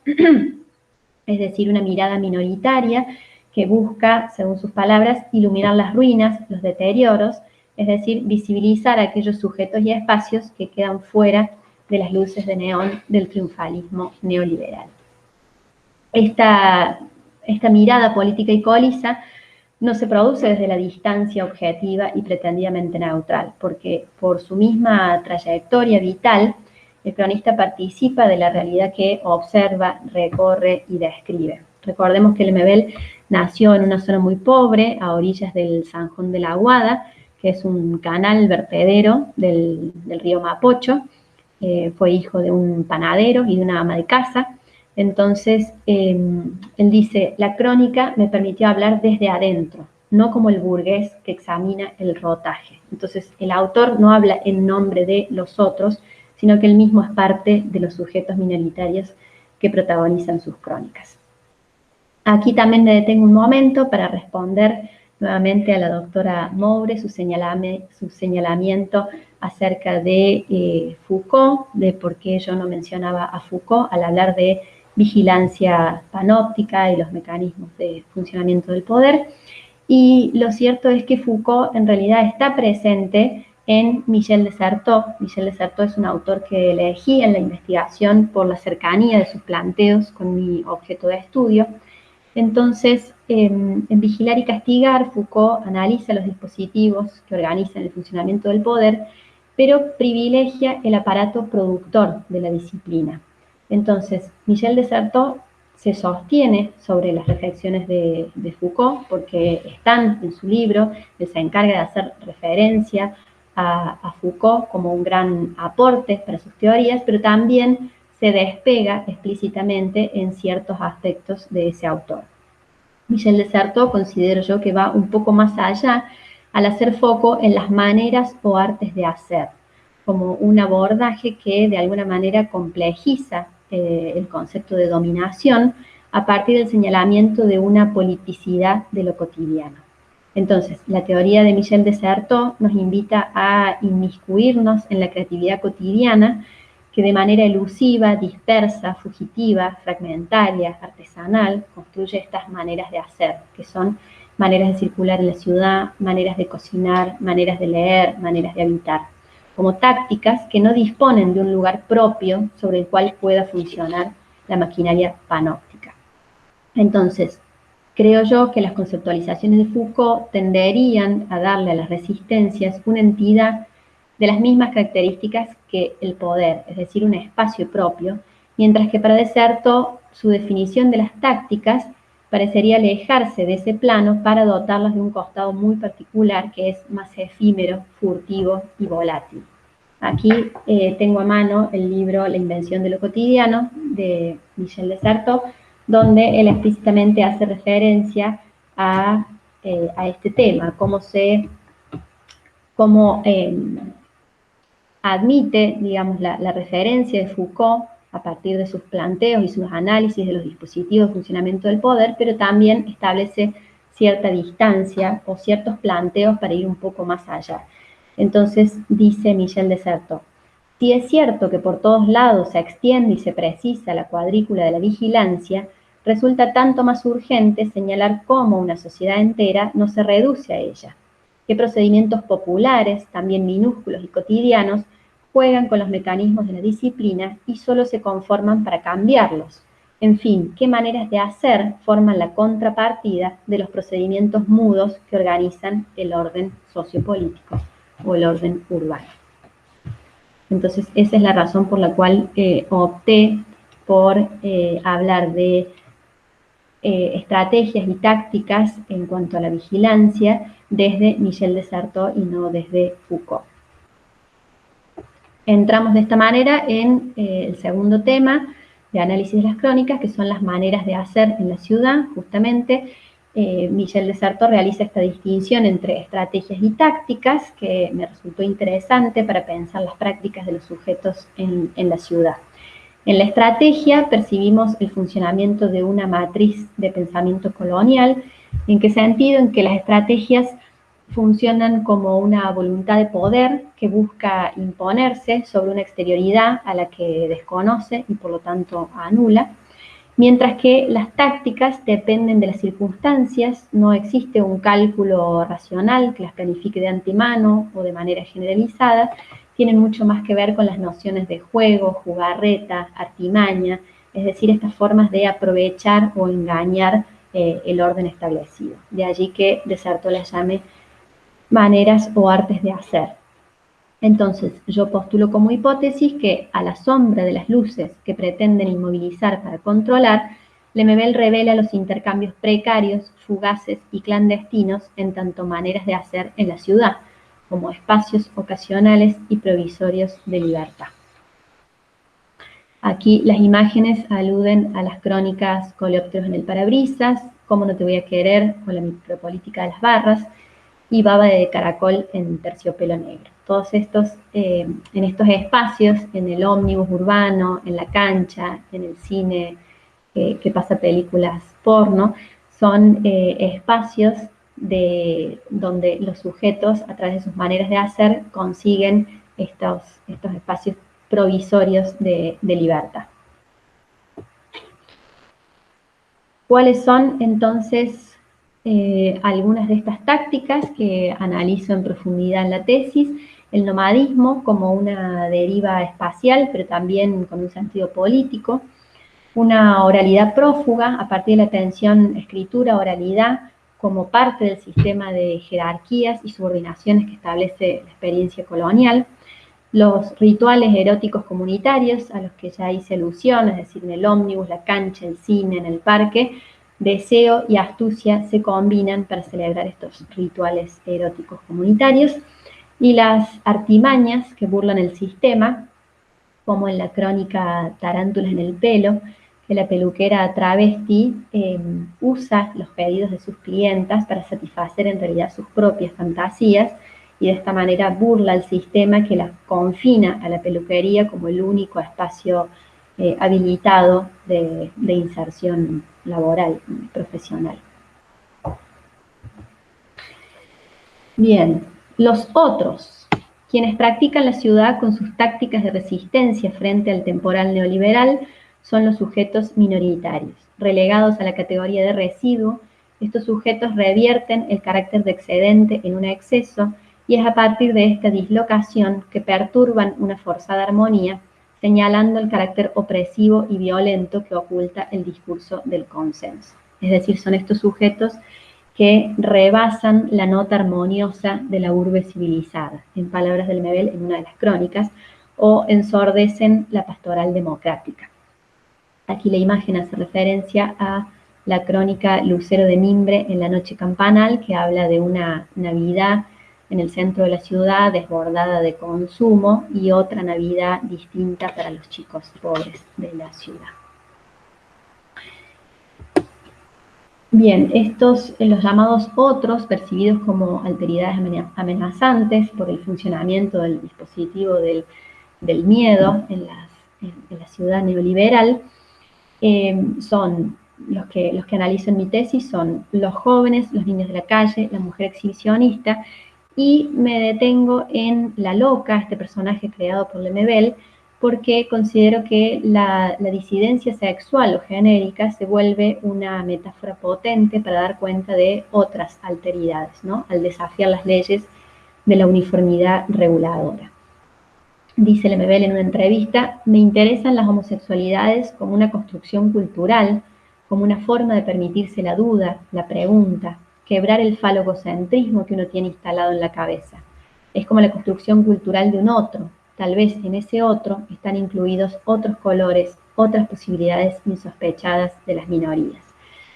es decir, una mirada minoritaria que busca, según sus palabras, iluminar las ruinas, los deterioros, es decir, visibilizar aquellos sujetos y espacios que quedan fuera de las luces de neón del triunfalismo neoliberal. Esta mirada política y colisa no se produce desde la distancia objetiva y pretendidamente neutral, porque por su misma trayectoria vital, el cronista participa de la realidad que observa, recorre y describe. Recordemos que Lemebel nació en una zona muy pobre, a orillas del Zanjón de la Aguada, que es un canal vertedero del río Mapocho. Fue hijo de un panadero y de una ama de casa. Entonces, él dice: la crónica me permitió hablar desde adentro, no como el burgués que examina el rotaje. Entonces, el autor no habla en nombre de los otros, sino que él mismo es parte de los sujetos minoritarios que protagonizan sus crónicas. Aquí también me detengo un momento para responder nuevamente a la doctora Moure su señalamiento acerca de Foucault, de por qué yo no mencionaba a Foucault al hablar de vigilancia panóptica y los mecanismos de funcionamiento del poder. Y lo cierto es que Foucault en realidad está presente en Michel de Certeau. Michel de Certeau es un autor que elegí en la investigación por la cercanía de sus planteos con mi objeto de estudio. Entonces, en Vigilar y Castigar, Foucault analiza los dispositivos que organizan el funcionamiento del poder, pero privilegia el aparato productor de la disciplina. Entonces, Michel de Certeau se sostiene sobre las reflexiones de Foucault, porque están en su libro. Él se encarga de hacer referencia a Foucault como un gran aporte para sus teorías, pero también se despega explícitamente en ciertos aspectos de ese autor. Michel de Certeau considero yo que va un poco más allá al hacer foco en las maneras o artes de hacer, como un abordaje que de alguna manera complejiza el concepto de dominación a partir del señalamiento de una politicidad de lo cotidiano. Entonces, la teoría de Michel de Certeau nos invita a inmiscuirnos en la creatividad cotidiana, que de manera elusiva, dispersa, fugitiva, fragmentaria, artesanal, construye estas maneras de hacer, que son maneras de circular en la ciudad, maneras de cocinar, maneras de leer, maneras de habitar, como tácticas que no disponen de un lugar propio sobre el cual pueda funcionar la maquinaria panóptica. Entonces, creo yo que las conceptualizaciones de Foucault tenderían a darle a las resistencias una entidad de las mismas características que el poder, es decir, un espacio propio, mientras que para de Certeau su definición de las tácticas parecería alejarse de ese plano para dotarlas de un costado muy particular que es más efímero, furtivo y volátil. Aquí tengo a mano el libro La invención de lo cotidiano de Michel de Certeau, donde él explícitamente hace referencia a este tema, cómo admite, digamos, la referencia de Foucault a partir de sus planteos y sus análisis de los dispositivos de funcionamiento del poder, pero también establece cierta distancia o ciertos planteos para ir un poco más allá. Entonces, dice Michel de Certeau, si es cierto que por todos lados se extiende y se precisa la cuadrícula de la vigilancia, resulta tanto más urgente señalar cómo una sociedad entera no se reduce a ella, qué procedimientos populares, también minúsculos y cotidianos, juegan con los mecanismos de la disciplina y solo se conforman para cambiarlos. En fin, qué maneras de hacer forman la contrapartida de los procedimientos mudos que organizan el orden sociopolítico o el orden urbano. Entonces, esa es la razón por la cual opté por hablar de estrategias y tácticas en cuanto a la vigilancia desde Michel de Certeau y no desde Foucault. Entramos de esta manera en el segundo tema de análisis de las crónicas, que son las maneras de hacer en la ciudad. Justamente, Michel de Certeau realiza esta distinción entre estrategias y tácticas, que me resultó interesante para pensar las prácticas de los sujetos en la ciudad. En la estrategia percibimos el funcionamiento de una matriz de pensamiento colonial. ¿En qué sentido? En que las estrategias funcionan como una voluntad de poder que busca imponerse sobre una exterioridad a la que desconoce y por lo tanto anula, mientras que las tácticas dependen de las circunstancias, no existe un cálculo racional que las planifique de antemano o de manera generalizada, tienen mucho más que ver con las nociones de juego, jugarreta, artimaña, es decir, estas formas de aprovechar o engañar el orden establecido. De allí que de Certeau las llame maneras o artes de hacer. Entonces, yo postulo como hipótesis que a la sombra de las luces que pretenden inmovilizar para controlar, Lemebel revela los intercambios precarios, fugaces y clandestinos en tanto maneras de hacer en la ciudad, como espacios ocasionales y provisorios de libertad. Aquí las imágenes aluden a las crónicas Coleópteros en el parabrisas, Cómo no te voy a querer, o la micropolítica de las barras, y Baba de caracol en terciopelo negro. Todos estos, en estos espacios, en el ómnibus urbano, en la cancha, en el cine que pasa películas porno, son espacios donde los sujetos, a través de sus maneras de hacer, consiguen estos espacios provisorios de libertad. ¿Cuáles son entonces algunas de estas tácticas que analizo en profundidad en la tesis? El nomadismo como una deriva espacial, pero también con un sentido político. Una oralidad prófuga a partir de la tensión escritura-oralidad como parte del sistema de jerarquías y subordinaciones que establece la experiencia colonial. Los rituales eróticos comunitarios a los que ya hice alusión, es decir, en el ómnibus, la cancha, el cine, en el parque, deseo y astucia se combinan para celebrar estos rituales eróticos comunitarios. Y las artimañas que burlan el sistema, como en la crónica Tarántulas en el pelo, que la peluquera travesti usa los pedidos de sus clientas para satisfacer en realidad sus propias fantasías, y de esta manera burla el sistema que la confina a la peluquería como el único espacio habilitado de inserción laboral, profesional. Bien, los otros, quienes practican la ciudad con sus tácticas de resistencia frente al temporal neoliberal, son los sujetos minoritarios. Relegados a la categoría de residuo, estos sujetos revierten el carácter de excedente en un exceso, y es a partir de esta dislocación que perturban una forzada armonía, señalando el carácter opresivo y violento que oculta el discurso del consenso. Es decir, son estos sujetos que rebasan la nota armoniosa de la urbe civilizada, en palabras de Lemebel en una de las crónicas, o ensordecen la pastoral democrática. Aquí la imagen hace referencia a la crónica Lucero de Mimbre en la noche campanal, que habla de una Navidad en el centro de la ciudad desbordada de consumo y otra Navidad distinta para los chicos pobres de la ciudad. Bien, estos, los llamados otros, percibidos como alteridades amenazantes por el funcionamiento del dispositivo del miedo en la ciudad neoliberal, son los que analizo en mi tesis, son los jóvenes, los niños de la calle, la mujer exhibicionista, y me detengo en la loca, este personaje creado por Lemebel, porque considero que la disidencia sexual o genérica se vuelve una metáfora potente para dar cuenta de otras alteridades, ¿no? Al desafiar las leyes de la uniformidad reguladora. Dice Lemebel en una entrevista: me interesan las homosexualidades como una construcción cultural, como una forma de permitirse la duda, la pregunta, quebrar el falogocentrismo que uno tiene instalado en la cabeza. Es como la construcción cultural de un otro. Tal vez en ese otro están incluidos otros colores, otras posibilidades insospechadas de las minorías.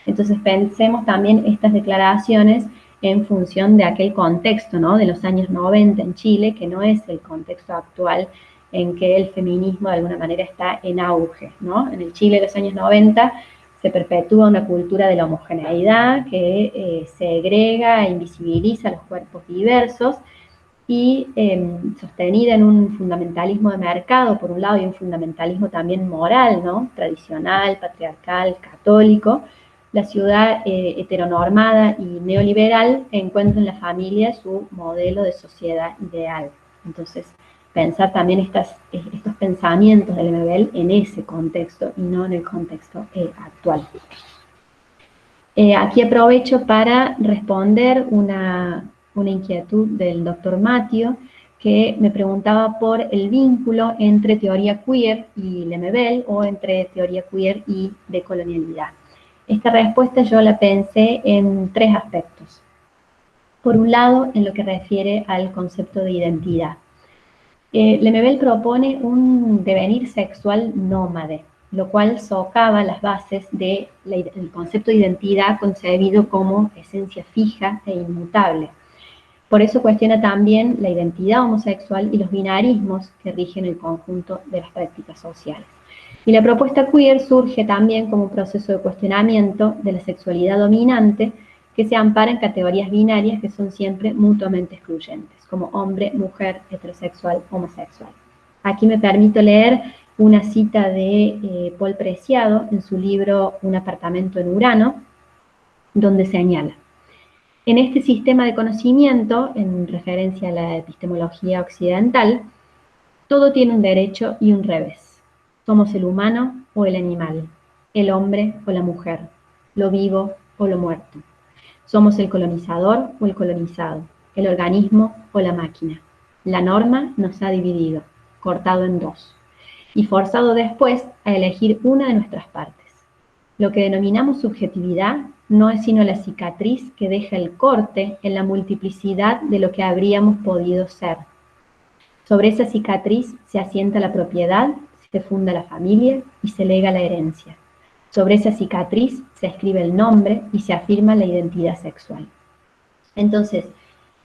Entonces pensemos también estas declaraciones en función de aquel contexto, ¿no? De los años 90 en Chile, que no es el contexto actual en que el feminismo de alguna manera está en auge, ¿no? En el Chile de los años 90 se perpetúa una cultura de la homogeneidad que segrega e invisibiliza los cuerpos diversos, y sostenida en un fundamentalismo de mercado, por un lado, y un fundamentalismo también moral, ¿no? Tradicional, patriarcal, católico. La ciudad heteronormada y neoliberal encuentra en la familia su modelo de sociedad ideal. Entonces, pensar también estos pensamientos de Lemebel en ese contexto y no en el contexto actual. Aquí aprovecho para responder una inquietud del doctor Mattio, que me preguntaba por el vínculo entre teoría queer y Lemebel, o entre teoría queer y decolonialidad. Esta respuesta yo la pensé en tres aspectos. Por un lado, en lo que refiere al concepto de identidad. Lemebel propone un devenir sexual nómade, lo cual socava las bases del concepto de identidad concebido como esencia fija e inmutable. Por eso cuestiona también la identidad homosexual y los binarismos que rigen el conjunto de las prácticas sociales. Y la propuesta queer surge también como un proceso de cuestionamiento de la sexualidad dominante que se ampara en categorías binarias que son siempre mutuamente excluyentes, como hombre, mujer, heterosexual, homosexual. Aquí me permito leer una cita de Paul Preciado en su libro Un apartamento en Urano, donde señala: en este sistema de conocimiento, en referencia a la epistemología occidental, todo tiene un derecho y un revés. Somos el humano o el animal, el hombre o la mujer, lo vivo o lo muerto. Somos el colonizador o el colonizado, el organismo o la máquina. La norma nos ha dividido, cortado en dos, y forzado después a elegir una de nuestras partes. Lo que denominamos subjetividad no es sino la cicatriz que deja el corte en la multiplicidad de lo que habríamos podido ser. Sobre esa cicatriz se asienta la propiedad, se funda la familia y se lega la herencia. Sobre esa cicatriz se escribe el nombre y se afirma la identidad sexual. Entonces,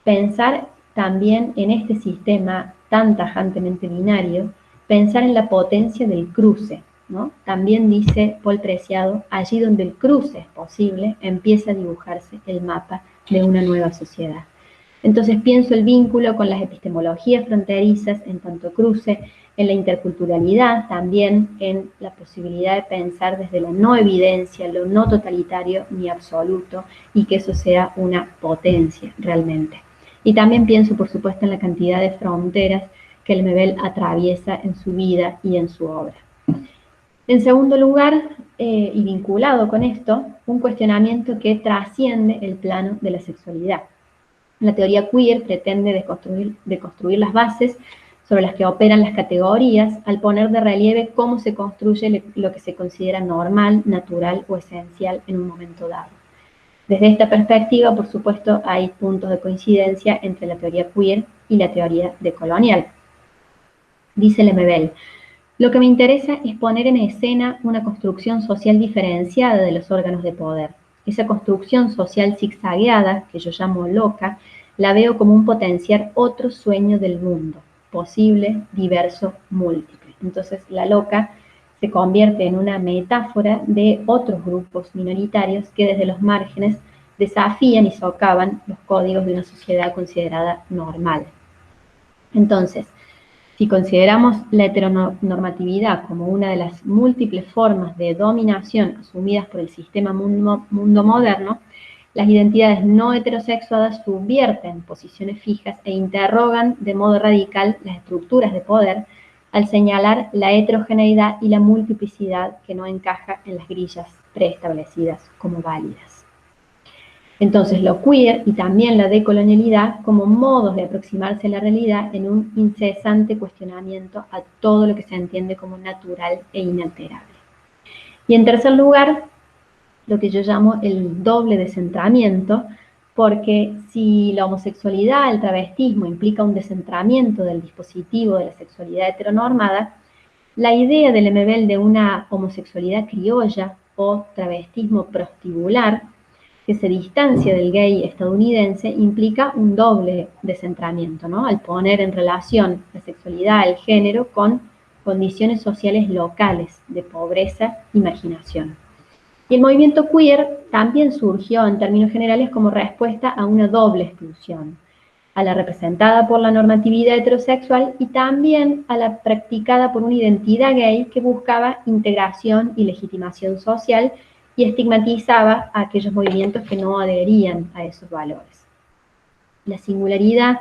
pensar también en este sistema tan tajantemente binario, pensar en la potencia del cruce, ¿no? También dice Paul Preciado: allí donde el cruce es posible, empieza a dibujarse el mapa de una nueva sociedad. Entonces pienso el vínculo con las epistemologías fronterizas en tanto cruce, en la interculturalidad, también en la posibilidad de pensar desde la no evidencia, lo no totalitario ni absoluto, y que eso sea una potencia realmente. Y también pienso, por supuesto, en la cantidad de fronteras que Lemebel atraviesa en su vida y en su obra. En segundo lugar, y vinculado con esto, un cuestionamiento que trasciende el plano de la sexualidad. La teoría queer pretende deconstruir las bases sobre las que operan las categorías al poner de relieve cómo se construye lo que se considera normal, natural o esencial en un momento dado. Desde esta perspectiva, por supuesto, hay puntos de coincidencia entre la teoría queer y la teoría decolonial. Dice Lemebel: lo que me interesa es poner en escena una construcción social diferenciada de los órganos de poder. Esa construcción social zigzagueada, que yo llamo loca, la veo como un potenciar otro sueño del mundo, posible, diverso, múltiple. Entonces, la loca se convierte en una metáfora de otros grupos minoritarios que desde los márgenes desafían y socavan los códigos de una sociedad considerada normal. Entonces, si consideramos la heteronormatividad como una de las múltiples formas de dominación asumidas por el sistema mundo moderno, las identidades no heterosexuadas subvierten posiciones fijas e interrogan de modo radical las estructuras de poder al señalar la heterogeneidad y la multiplicidad que no encaja en las grillas preestablecidas como válidas. Entonces, lo queer y también la decolonialidad como modos de aproximarse a la realidad en un incesante cuestionamiento a todo lo que se entiende como natural e inalterable. Y en tercer lugar, lo que yo llamo el doble descentramiento, porque si la homosexualidad, el travestismo implica un descentramiento del dispositivo de la sexualidad heteronormada, la idea del Lemebel de una homosexualidad criolla o travestismo prostibular que se distancia del gay estadounidense implica un doble descentramiento, ¿no? Al poner en relación la sexualidad, el género, con condiciones sociales locales de pobreza y marginación. Y el movimiento queer también surgió en términos generales como respuesta a una doble exclusión, a la representada por la normatividad heterosexual y también a la practicada por una identidad gay que buscaba integración y legitimación social y estigmatizaba a aquellos movimientos que no adherían a esos valores. La singularidad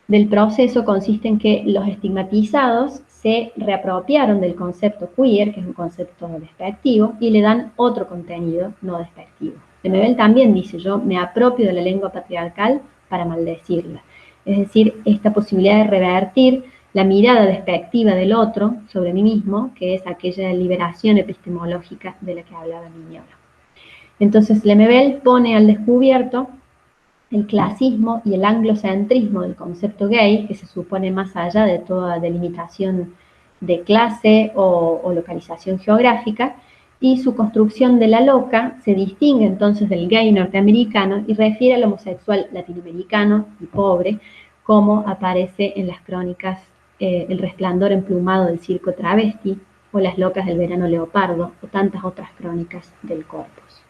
del proceso consiste en que los estigmatizados se reapropiaron del concepto queer, que es un concepto despectivo, y le dan otro contenido no despectivo. Lemebel también dice, yo me apropio de la lengua patriarcal para maldecirla. Es decir, esta posibilidad de revertir la mirada despectiva del otro sobre mí mismo, que es aquella liberación epistemológica de la que hablaba Mignolo. Entonces, Lemebel pone al descubierto el clasismo y el anglocentrismo del concepto gay, que se supone más allá de toda delimitación de clase o localización geográfica, y su construcción de la loca se distingue entonces del gay norteamericano y refiere al homosexual latinoamericano y pobre, como aparece en las crónicas El resplandor emplumado del circo travesti, o Las locas del verano leopardo, o tantas otras crónicas del corpus.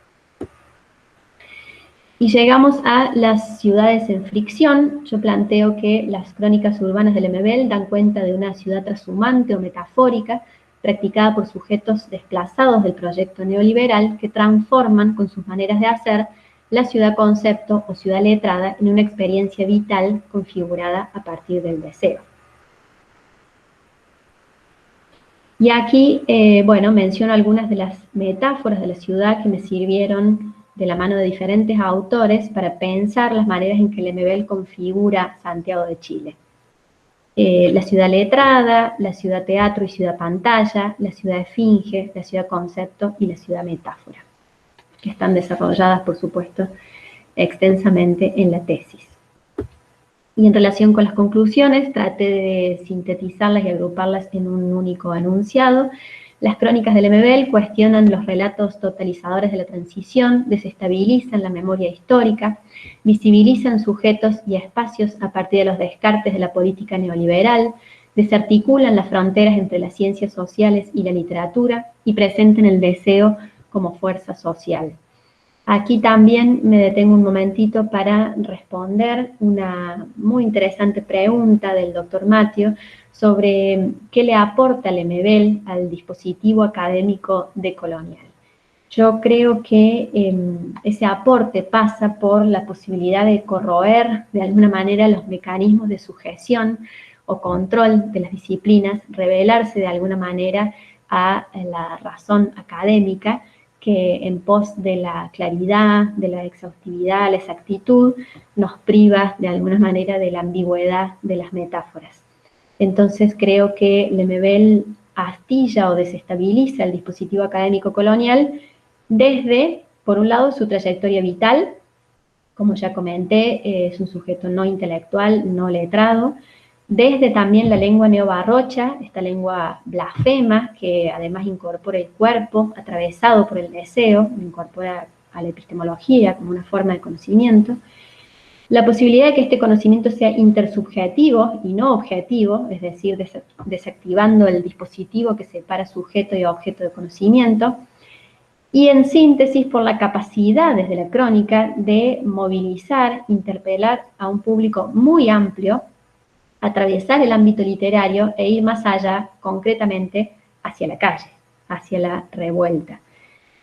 Y llegamos a las ciudades en fricción. Yo planteo que las crónicas urbanas de Lemebel dan cuenta de una ciudad trashumante o metafórica, practicada por sujetos desplazados del proyecto neoliberal que transforman con sus maneras de hacer la ciudad concepto o ciudad letrada en una experiencia vital configurada a partir del deseo. Y aquí, bueno, menciono algunas de las metáforas de la ciudad que me sirvieron de la mano de diferentes autores para pensar las maneras en que Lemebel configura Santiago de Chile. La ciudad letrada, la ciudad teatro y ciudad pantalla, la ciudad esfinge, la ciudad concepto y la ciudad metáfora, que están desarrolladas, por supuesto, extensamente en la tesis. Y en relación con las conclusiones, traté de sintetizarlas y agruparlas en un único enunciado. Las crónicas de Lemebel cuestionan los relatos totalizadores de la transición, desestabilizan la memoria histórica, visibilizan sujetos y espacios a partir de los descartes de la política neoliberal, desarticulan las fronteras entre las ciencias sociales y la literatura y presentan el deseo como fuerza social. Aquí también me detengo un momentito para responder una muy interesante pregunta del doctor Mateo sobre qué le aporta Lemebel al dispositivo académico decolonial. Yo creo que ese aporte pasa por la posibilidad de corroer de alguna manera los mecanismos de sujeción o control de las disciplinas, revelarse de alguna manera a la razón académica, que en pos de la claridad, de la exhaustividad, la exactitud, nos priva de alguna manera de la ambigüedad de las metáforas. Entonces creo que Lemebel astilla o desestabiliza el dispositivo académico colonial desde, por un lado, su trayectoria vital. Como ya comenté, es un sujeto no intelectual, no letrado, desde también la lengua neobarrocha, esta lengua blasfema, que además incorpora el cuerpo atravesado por el deseo, incorpora a la epistemología como una forma de conocimiento, La posibilidad de que este conocimiento sea intersubjetivo y no objetivo, es decir, desactivando el dispositivo que separa sujeto y objeto de conocimiento, y en síntesis por la capacidad desde la crónica de movilizar, interpelar a un público muy amplio, atravesar el ámbito literario e ir más allá, concretamente, hacia la calle, hacia la revuelta.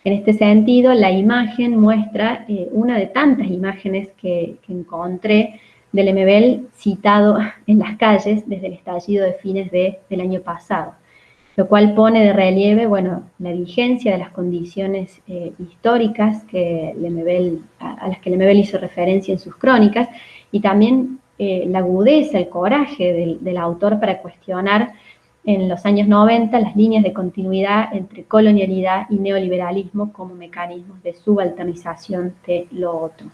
En este sentido, la imagen muestra una de tantas imágenes que encontré del Lemebel citado en las calles desde el estallido de fines del año pasado, lo cual pone de relieve, bueno, la vigencia de las condiciones históricas que a las que Lemebel hizo referencia en sus crónicas, y también la agudeza, el coraje del autor para cuestionar en los años 90 las líneas de continuidad entre colonialidad y neoliberalismo como mecanismos de subalternización de lo otro.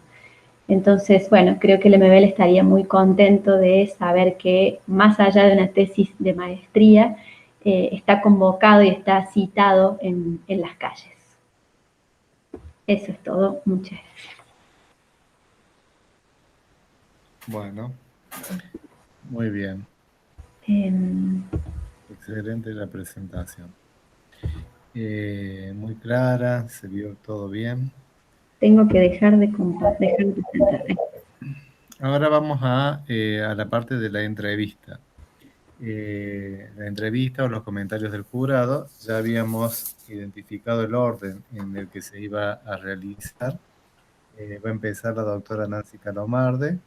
Entonces, bueno, creo que Lemebel estaría muy contento de saber que más allá de una tesis de maestría, está convocado y está citado en las calles. Eso es todo. Muchas gracias. Bueno, muy bien. Excelente la presentación. Muy clara, se vio todo bien. Tengo que dejar de presentar. Ahora vamos a la parte de la entrevista. La entrevista o los comentarios del jurado, ya habíamos identificado el orden en el que se iba a realizar. Va a empezar la doctora Nancy Calomarde,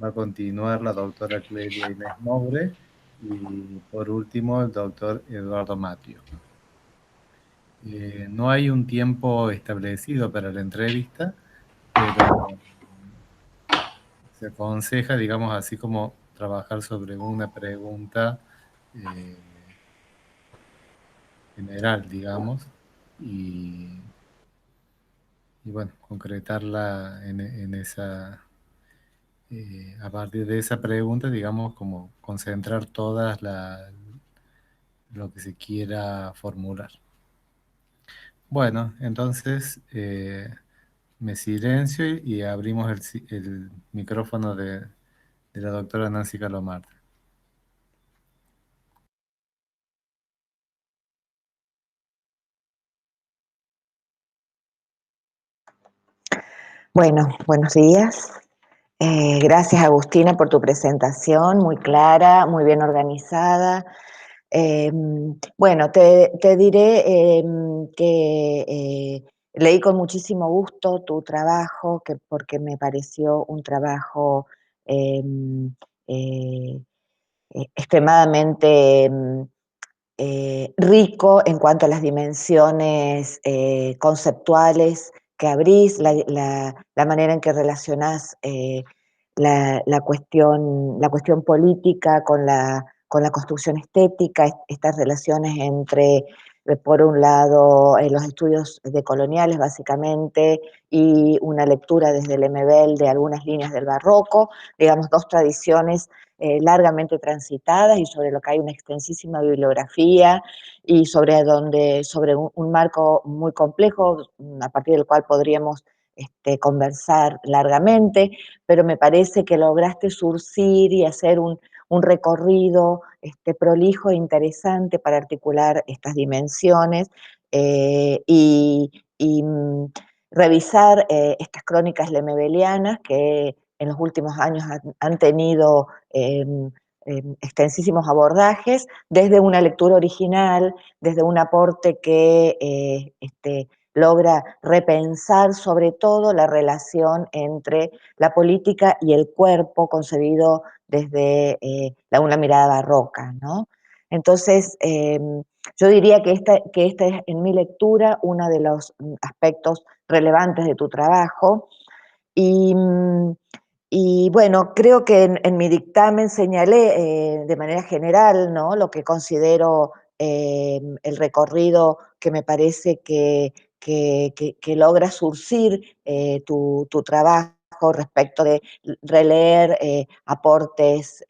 va a continuar la doctora Clelia Inés Moure y por último el doctor Eduardo Matio. No hay un tiempo establecido para la entrevista, pero se aconseja, digamos así, como trabajar sobre una pregunta general, digamos, y bueno, concretarla en esa, a partir de esa pregunta, digamos, como concentrar todas lo que se quiera formular. Bueno, entonces me silencio y abrimos el micrófono de la doctora Nancy Calomar. Bueno, buenos días. Gracias, Agustina, por tu presentación, muy clara, muy bien organizada. Bueno, te diré que leí con muchísimo gusto tu trabajo, porque me pareció un trabajo extremadamente rico en cuanto a las dimensiones conceptuales que abrís, la manera en que relacionás la cuestión política con la construcción estética, estas relaciones entre, por un lado, los estudios decoloniales, básicamente, y una lectura desde el Lemebel de algunas líneas del barroco, digamos, dos tradiciones largamente transitadas y sobre lo que hay una extensísima bibliografía y sobre un marco muy complejo a partir del cual podríamos conversar largamente, pero me parece que lograste surcir y hacer un recorrido prolijo e interesante para articular estas dimensiones y revisar estas crónicas lemebelianas que en los últimos años han tenido extensísimos abordajes desde una lectura original, desde un aporte que logra repensar sobre todo la relación entre la política y el cuerpo concebido desde una mirada barroca, ¿no? Entonces, yo diría que esta es en mi lectura uno de los aspectos relevantes de tu trabajo y bueno, creo que en mi dictamen señalé de manera general, ¿no?, lo que considero el recorrido que me parece que logra surcir tu trabajo respecto de releer aportes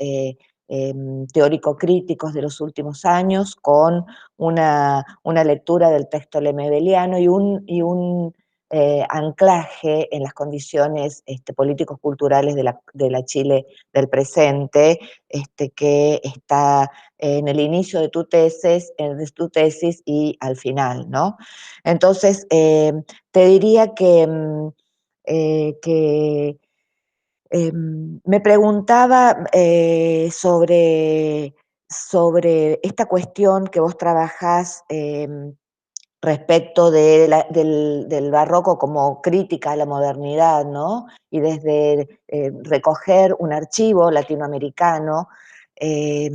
teórico-críticos de los últimos años con una lectura del texto lemebeliano y un anclaje en las condiciones políticos culturales de la Chile del presente, que está en el inicio de tu tesis y al final, ¿no? Entonces, te diría que me preguntaba sobre esta cuestión que vos trabajás respecto del barroco como crítica a la modernidad, ¿no? Y desde recoger un archivo latinoamericano eh,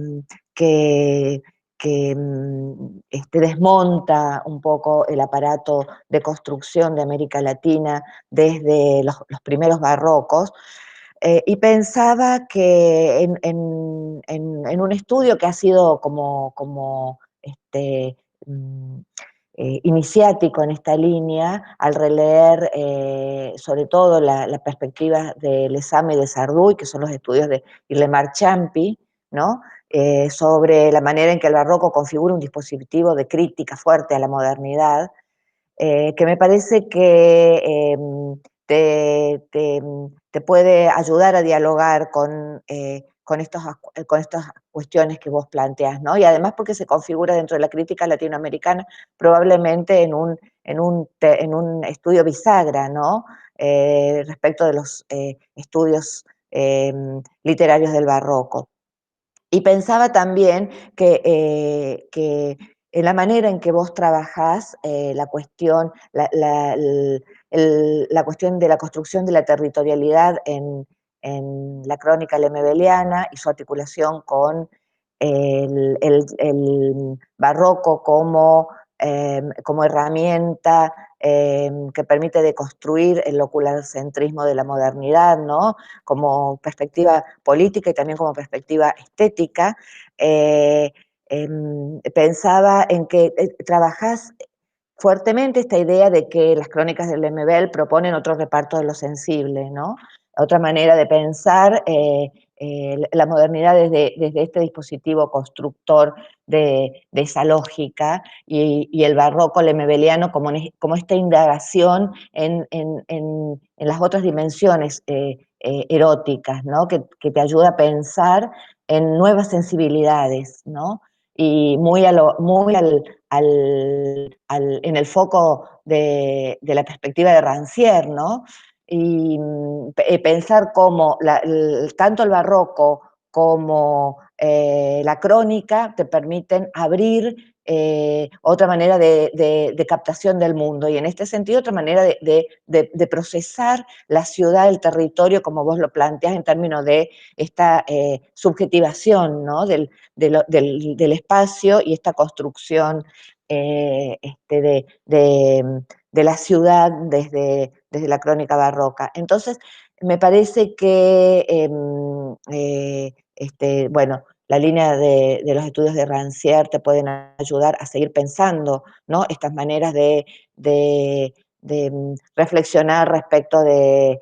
que, que desmonta un poco el aparato de construcción de América Latina desde los primeros barrocos, y pensaba que en un estudio que ha sido como mm, iniciático en esta línea, al releer sobre todo la perspectiva de Lezama y de Sarduy, que son los estudios de Irlemar Champi, ¿no? Sobre la manera en que el barroco configura un dispositivo de crítica fuerte a la modernidad, que me parece que te puede ayudar a dialogar con estas cuestiones que vos planteás, ¿no? Y además porque se configura dentro de la crítica latinoamericana probablemente en un estudio bisagra, ¿no? Respecto de los estudios literarios del barroco. Y pensaba también que en la manera en que vos trabajás la cuestión, la cuestión de la construcción de la territorialidad en la crónica lemebeliana y su articulación con el barroco como herramienta que permite deconstruir el ocularcentrismo de la modernidad, ¿no? Como perspectiva política y también como perspectiva estética. Pensaba en que trabajás fuertemente esta idea de que las crónicas del Lemebel proponen otro reparto de lo sensible, ¿no? Otra manera de pensar la modernidad desde este dispositivo constructor de esa lógica y el barroco lemebeliano como esta indagación en las otras dimensiones eróticas, ¿no? Que te ayuda a pensar en nuevas sensibilidades, ¿no? Y muy en el foco de la perspectiva de Rancière, ¿no? Y pensar cómo tanto el barroco como la crónica te permiten abrir otra manera de captación del mundo y en este sentido otra manera de procesar la ciudad, el territorio, como vos lo planteás en términos de esta subjetivación, ¿no? del espacio y esta construcción de la ciudad desde la crónica barroca. Entonces, me parece que, bueno, la línea de los estudios de Rancière te pueden ayudar a seguir pensando, ¿no? Estas maneras de reflexionar respecto de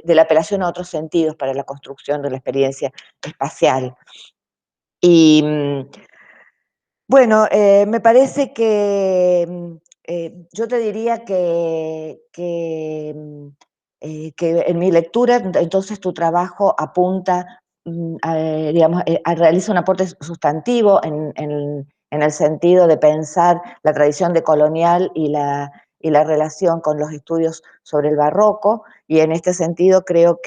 la apelación a otros sentidos para la construcción de la experiencia espacial. Y bueno, me parece que yo te diría que en mi lectura, entonces tu trabajo apunta, digamos, realiza un aporte sustantivo en el sentido de pensar la tradición decolonial y la relación con los estudios sobre el barroco, y en este sentido creo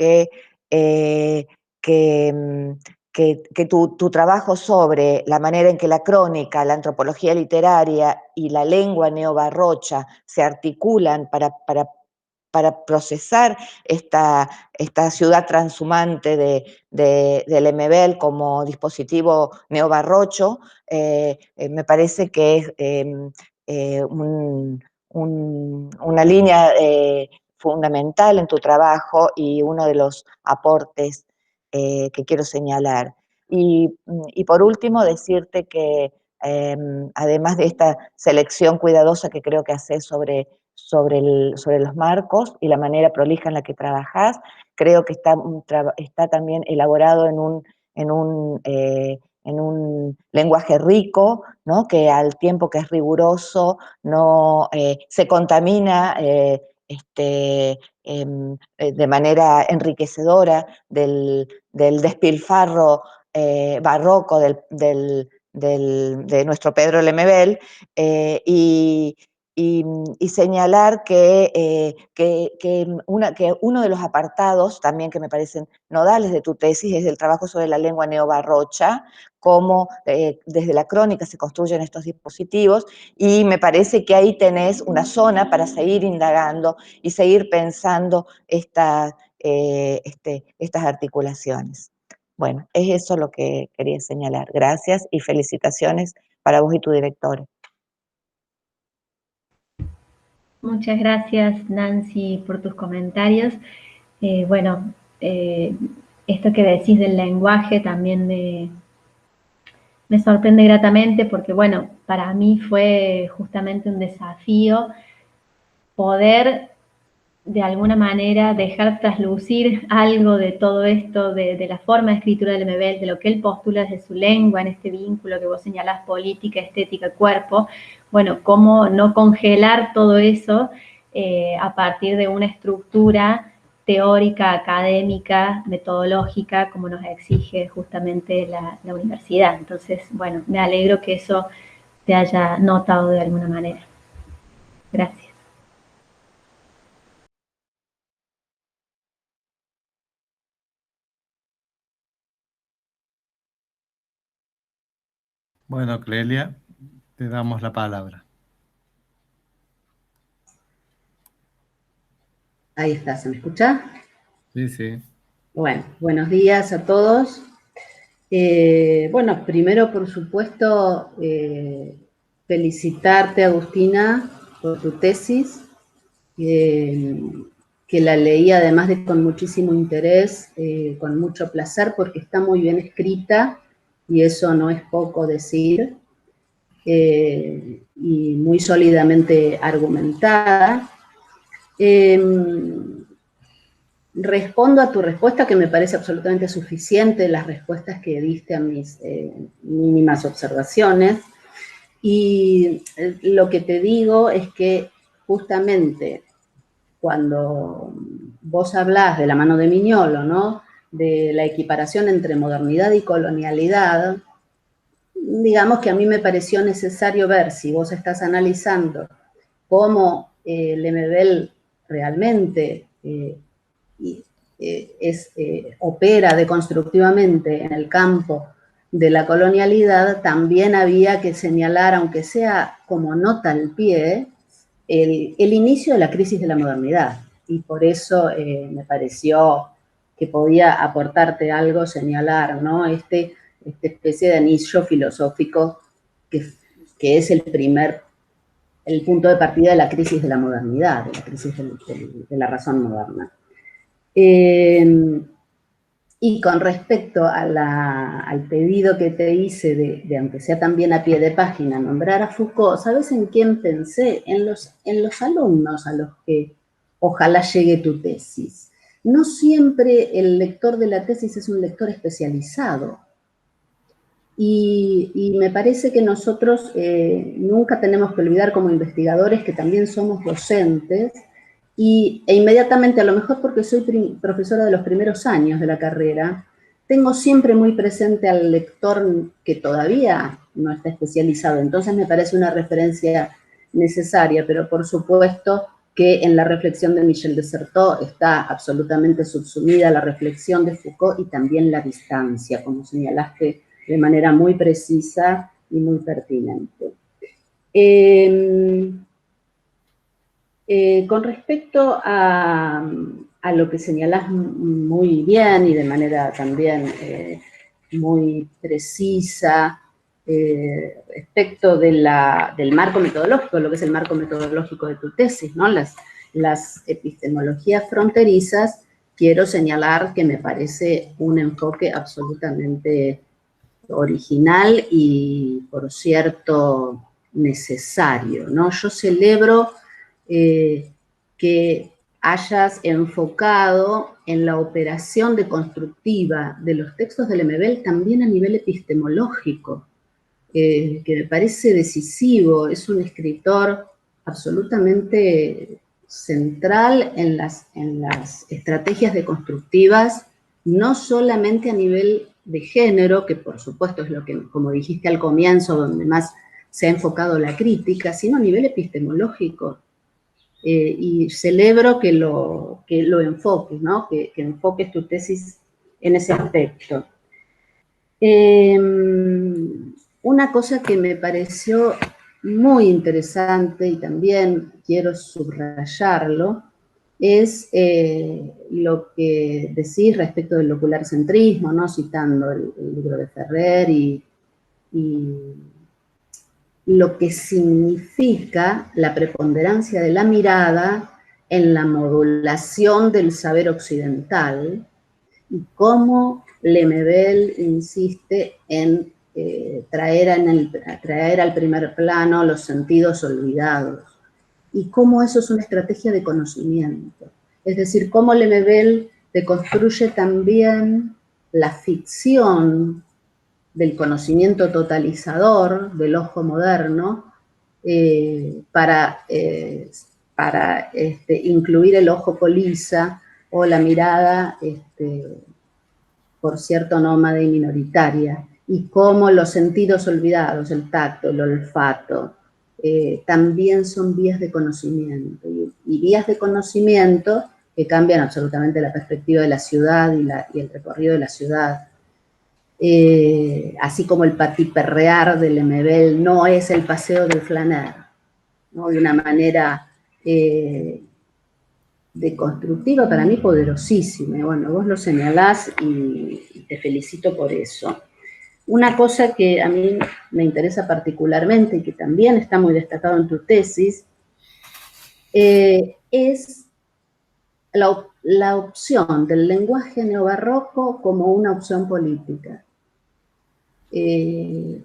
eh, que, que tu trabajo sobre la manera en que la crónica, la antropología literaria y la lengua neobarrocha se articulan para procesar esta ciudad transhumante de Lemebel como dispositivo neobarrocho, me parece que es una línea fundamental en tu trabajo y uno de los aportes que quiero señalar. Y por último, decirte que además de esta selección cuidadosa que creo que haces sobre los marcos y la manera prolija en la que trabajás, creo que está también elaborado un lenguaje rico, ¿no? Que al tiempo que es riguroso no se contamina de manera enriquecedora del despilfarro barroco de nuestro Pedro Lemebel, y señalar que uno de los apartados también que me parecen nodales de tu tesis es el trabajo sobre la lengua neobarrocha, cómo desde la crónica se construyen estos dispositivos, y me parece que ahí tenés una zona para seguir indagando y seguir pensando estas articulaciones. Bueno, es eso lo que quería señalar. Gracias y felicitaciones para vos y tu director. Muchas gracias, Nancy, por tus comentarios. Esto que decís del lenguaje también me sorprende gratamente porque, bueno, para mí fue justamente un desafío poder de alguna manera dejar traslucir algo de todo esto, de la forma de escritura del Lemebel, de lo que él postula desde su lengua, en este vínculo que vos señalás, política, estética, cuerpo. Bueno, cómo no congelar todo eso a partir de una estructura teórica, académica, metodológica, como nos exige justamente la universidad. Entonces, bueno, me alegro que eso te haya notado de alguna manera. Gracias. Bueno, Clelia, te damos la palabra. Ahí está, ¿se me escucha? Sí, sí. Bueno, buenos días a todos. Bueno, primero, por supuesto, felicitarte, Agustina, por tu tesis, que la leí además de con muchísimo interés, con mucho placer, porque está muy bien escrita, y eso no es poco decir, y muy sólidamente argumentada. Respondo a tu respuesta, que me parece absolutamente suficiente, las respuestas que diste a mis mínimas observaciones, y lo que te digo es que justamente cuando vos hablás de la mano de Mignolo, ¿no?, de la equiparación entre modernidad y colonialidad, digamos que a mí me pareció necesario ver si vos estás analizando cómo Lemebel realmente opera deconstructivamente en el campo de la colonialidad, también había que señalar, aunque sea como nota al pie, el inicio de la crisis de la modernidad. Y por eso me pareció que podía aportarte algo, señalar, ¿no?, esta especie de anillo filosófico que es el punto de partida de la crisis de la modernidad, de la crisis de la razón moderna. Y con respecto al pedido que te hice de, aunque sea también a pie de página, nombrar a Foucault, ¿sabes en quién pensé? En los alumnos a los que ojalá llegue tu tesis. No siempre el lector de la tesis es un lector especializado. Y me parece que nosotros nunca tenemos que olvidar como investigadores que también somos docentes, e inmediatamente, a lo mejor porque soy profesora de los primeros años de la carrera, tengo siempre muy presente al lector que todavía no está especializado. Entonces me parece una referencia necesaria, pero por supuesto que en la reflexión de Michel de Certeau está absolutamente subsumida la reflexión de Foucault y también la distancia, como señalaste de manera muy precisa y muy pertinente. Con respecto a lo que señalás muy bien y de manera también muy precisa, respecto del marco metodológico, lo que es el marco metodológico de tu tesis, ¿no?, las epistemologías fronterizas, quiero señalar que me parece un enfoque absolutamente original y, por cierto, necesario, ¿no? Yo celebro que hayas enfocado en la operación deconstructiva de los textos de Lemebel también a nivel epistemológico, que me parece decisivo. Es un escritor absolutamente central en las estrategias deconstructivas, no solamente a nivel de género, que por supuesto es lo que, como dijiste al comienzo, donde más se ha enfocado la crítica, sino a nivel epistemológico. Y celebro que lo enfoques, ¿no? Que enfoques tu tesis en ese aspecto. Una cosa que me pareció muy interesante y también quiero subrayarlo es lo que decís respecto del ocularcentrismo, ¿no? Citando el libro de Ferrer y lo que significa la preponderancia de la mirada en la modulación del saber occidental y cómo Lemebel insiste en traer al primer plano los sentidos olvidados y cómo eso es una estrategia de conocimiento. Es decir, cómo Lemebel deconstruye también la ficción del conocimiento totalizador del ojo moderno para incluir el ojo colisa o la mirada, por cierto, nómada y minoritaria, y cómo los sentidos olvidados, el tacto, el olfato, también son vías de conocimiento, y vías de conocimiento que cambian absolutamente la perspectiva de la ciudad y el recorrido de la ciudad. Así como el patiperrear de Lemebel no es el paseo del flaner, ¿no? De una manera deconstructiva, para mí poderosísima. Bueno, vos lo señalás y te felicito por eso. Una cosa que a mí me interesa particularmente y que también está muy destacado en tu tesis es la opción del lenguaje neobarroco como una opción política.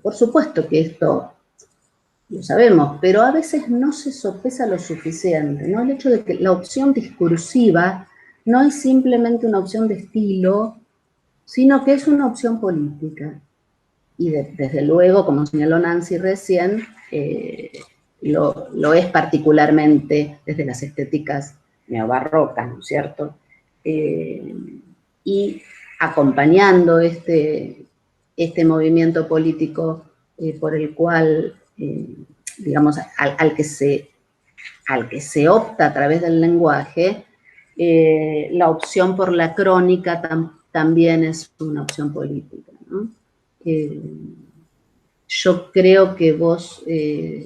Por supuesto que esto lo sabemos, pero a veces no se sopesa lo suficiente, ¿no? El hecho de que la opción discursiva no es simplemente una opción de estilo, sino que es una opción política. Y desde luego, como señaló Nancy recién, lo es particularmente desde las estéticas neobarrocas, ¿no es cierto? Y acompañando este movimiento político por el cual, digamos, al que se opta a través del lenguaje, la opción por la crónica también es una opción política, ¿no? Yo creo que vos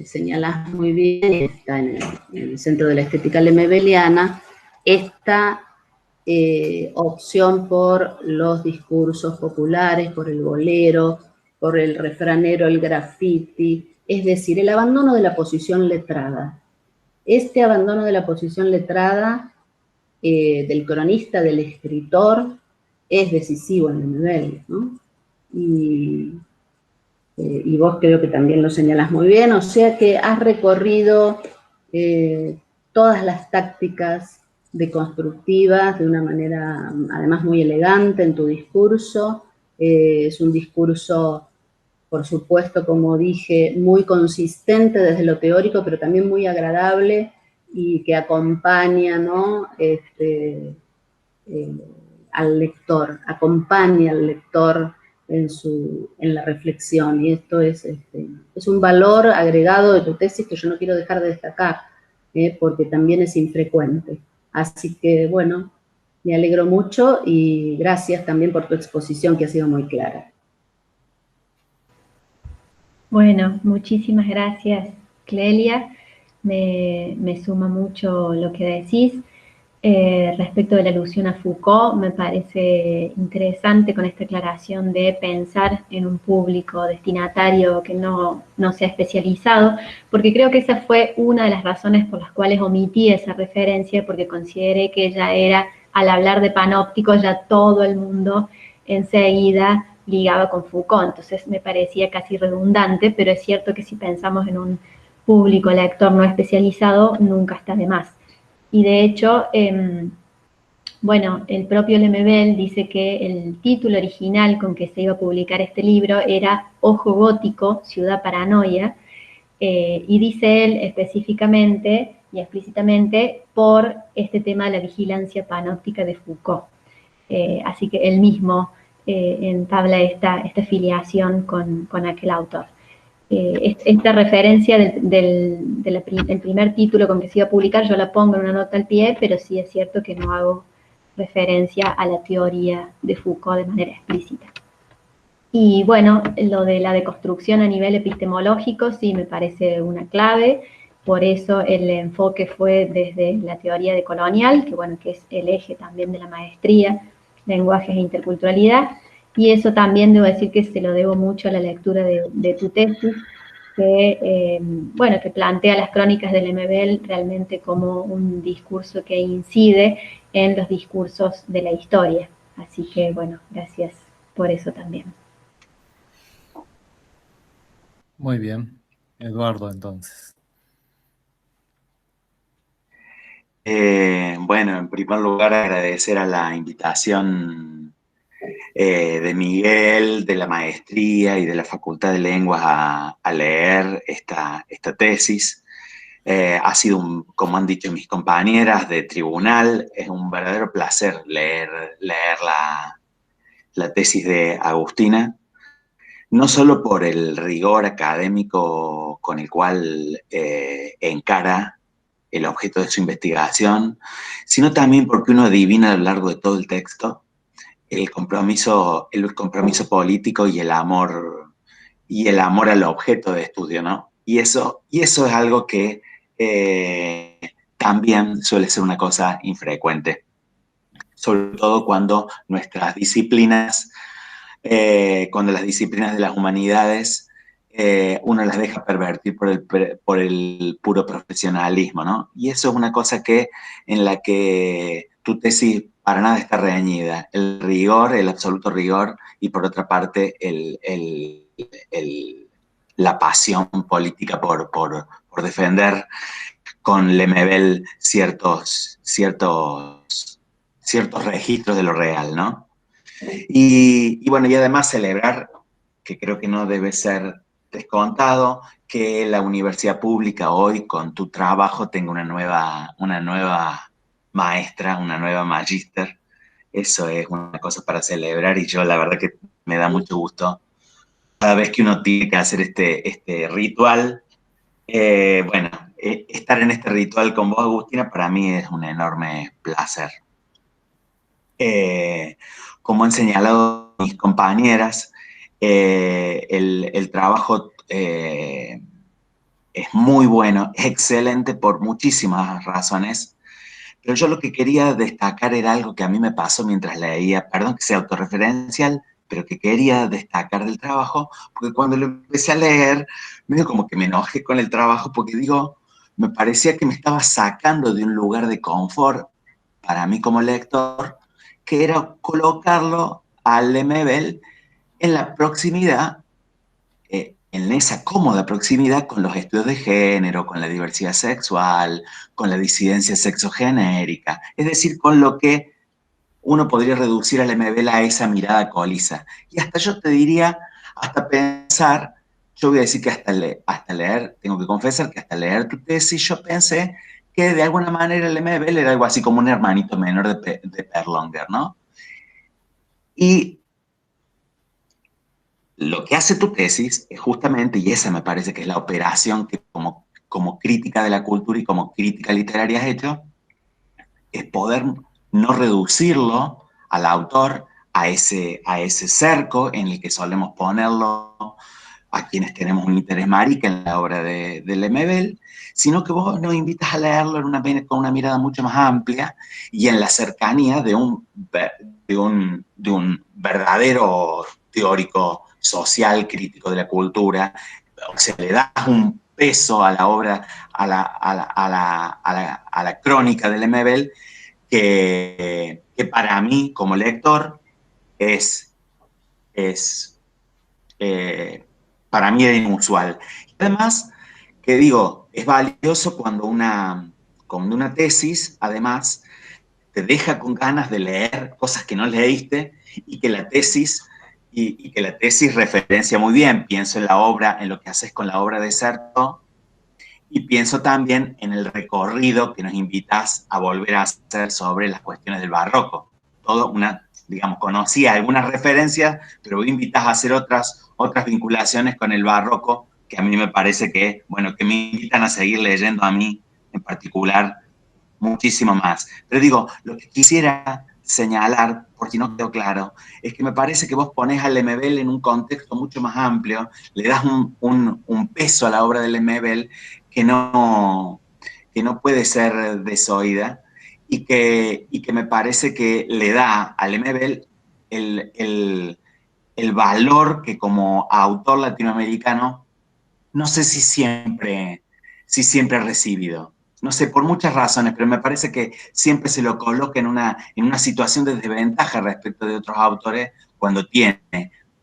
señalás muy bien, está en el centro de la estética lemebeliana, esta opción por los discursos populares, por el bolero, por el refranero, el graffiti, es decir, el abandono de la posición letrada. Este abandono de la posición letrada del cronista, del escritor, es decisivo en Lemebel, ¿no? Y vos creo que también lo señalás muy bien, o sea que has recorrido todas las tácticas deconstructivas de una manera además muy elegante en tu discurso. Es un discurso, por supuesto, como dije, muy consistente desde lo teórico, pero también muy agradable y que acompaña, ¿no? Al lector, acompaña al lector en la reflexión, y esto es un valor agregado de tu tesis que yo no quiero dejar de destacar, porque también es infrecuente. Así que, bueno, me alegro mucho y gracias también por tu exposición que ha sido muy clara. Bueno, muchísimas gracias, Clelia. Me suma mucho lo que decís. Respecto de la alusión a Foucault, me parece interesante con esta aclaración de pensar en un público destinatario que no sea especializado, porque creo que esa fue una de las razones por las cuales omití esa referencia, porque consideré que ya era, al hablar de panópticos, ya todo el mundo enseguida ligaba con Foucault, entonces me parecía casi redundante, pero es cierto que si pensamos en un público lector no especializado, nunca está de más. Y de hecho, bueno, el propio Lemebel dice que el título original con que se iba a publicar este libro era Ojo Gótico, Ciudad Paranoia, y dice él específicamente y explícitamente por este tema de la vigilancia panóptica de Foucault. Así que él mismo entabla esta filiación con aquel autor. Esta referencia del primer título con que se iba a publicar, yo la pongo en una nota al pie, pero sí es cierto que no hago referencia a la teoría de Foucault de manera explícita. Y bueno, lo de la deconstrucción a nivel epistemológico sí me parece una clave, por eso el enfoque fue desde la teoría decolonial, que bueno, que es el eje también de la maestría, lenguajes e interculturalidad, y eso también debo decir que se lo debo mucho a la lectura de tu tesis, que, bueno, que plantea las crónicas del Lemebel realmente como un discurso que incide en los discursos de la historia. Así que, bueno, gracias por eso también. Muy bien. Eduardo, entonces. Bueno, en primer lugar agradecer a la invitación de Miguel, de la maestría y de la Facultad de Lenguas a leer esta tesis. Ha sido, como han dicho mis compañeras de tribunal, es un verdadero placer leer la tesis de Agustina, no solo por el rigor académico con el cual encara el objeto de su investigación, sino también porque uno adivina a lo largo de todo el texto el compromiso político y el amor al objeto de estudio, ¿no? Y eso es algo que también suele ser una cosa infrecuente, sobre todo cuando nuestras disciplinas, cuando las disciplinas de las humanidades uno las deja pervertir por el puro profesionalismo, ¿no? Y eso es una cosa en la que tu tesis para nada está reñida. El rigor, el absoluto rigor, y por otra parte la pasión política por defender con Lemebel ciertos registros de lo real, ¿no? Y bueno, y además celebrar, que creo que no debe ser descontado, que la universidad pública hoy con tu trabajo tenga una nueva maestra, una nueva magíster. Eso es una cosa para celebrar y yo la verdad que me da mucho gusto cada vez que uno tiene que hacer este ritual. Bueno, estar en este ritual con vos, Agustina, para mí es un enorme placer. Como han señalado mis compañeras, el trabajo es muy bueno, es excelente por muchísimas razones, pero yo lo que quería destacar era algo que a mí me pasó mientras leía, perdón que sea autorreferencial, pero que quería destacar del trabajo, porque cuando lo empecé a leer, medio como que me enojé con el trabajo, porque digo, me parecía que me estaba sacando de un lugar de confort para mí como lector, que era colocarlo al Lemebel en la proximidad, en esa cómoda proximidad con los estudios de género, con la diversidad sexual, con la disidencia sexogenérica, es decir, con lo que uno podría reducir al Lemebel a esa mirada colisa. Y hasta yo te diría, hasta pensar, yo voy a decir que hasta leer, tengo que confesar que hasta leer tu tesis yo pensé que de alguna manera el Lemebel era algo así como un hermanito menor de Perlonger, ¿no? Y lo que hace tu tesis es justamente, y esa me parece que es la operación que como crítica de la cultura y como crítica literaria has hecho, es poder no reducirlo al autor a ese cerco en el que solemos ponerlo a quienes tenemos un interés marica en la obra de Lemebel, sino que vos nos invitas a leerlo con una mirada mucho más amplia y en la cercanía de un verdadero teórico social, crítico de la cultura. O sea, le das un peso a la obra, a la crónica de Lemebel, que para mí, como lector, para mí es inusual. Y además, que digo, es valioso cuando con una tesis, además, te deja con ganas de leer cosas que no leíste y que la tesis referencia muy bien. Pienso en la obra, en lo que haces con la obra de Certeau, y pienso también en el recorrido que nos invitas a volver a hacer sobre las cuestiones del barroco. Todo digamos, conocía algunas referencias, pero vos invitas a hacer otras vinculaciones con el barroco, que a mí me parece que, bueno, que me invitan a seguir leyendo a mí en particular muchísimo más. Pero digo, lo que quisiera señalar, por si no quedó claro, es que me parece que vos ponés al Lemebel en un contexto mucho más amplio, le das un peso a la obra de Lemebel que no puede ser desoída, y que me parece que le da a Lemebel el valor que como autor latinoamericano no sé si siempre ha recibido. No sé, por muchas razones, pero me parece que siempre se lo coloca en una situación de desventaja respecto de otros autores cuando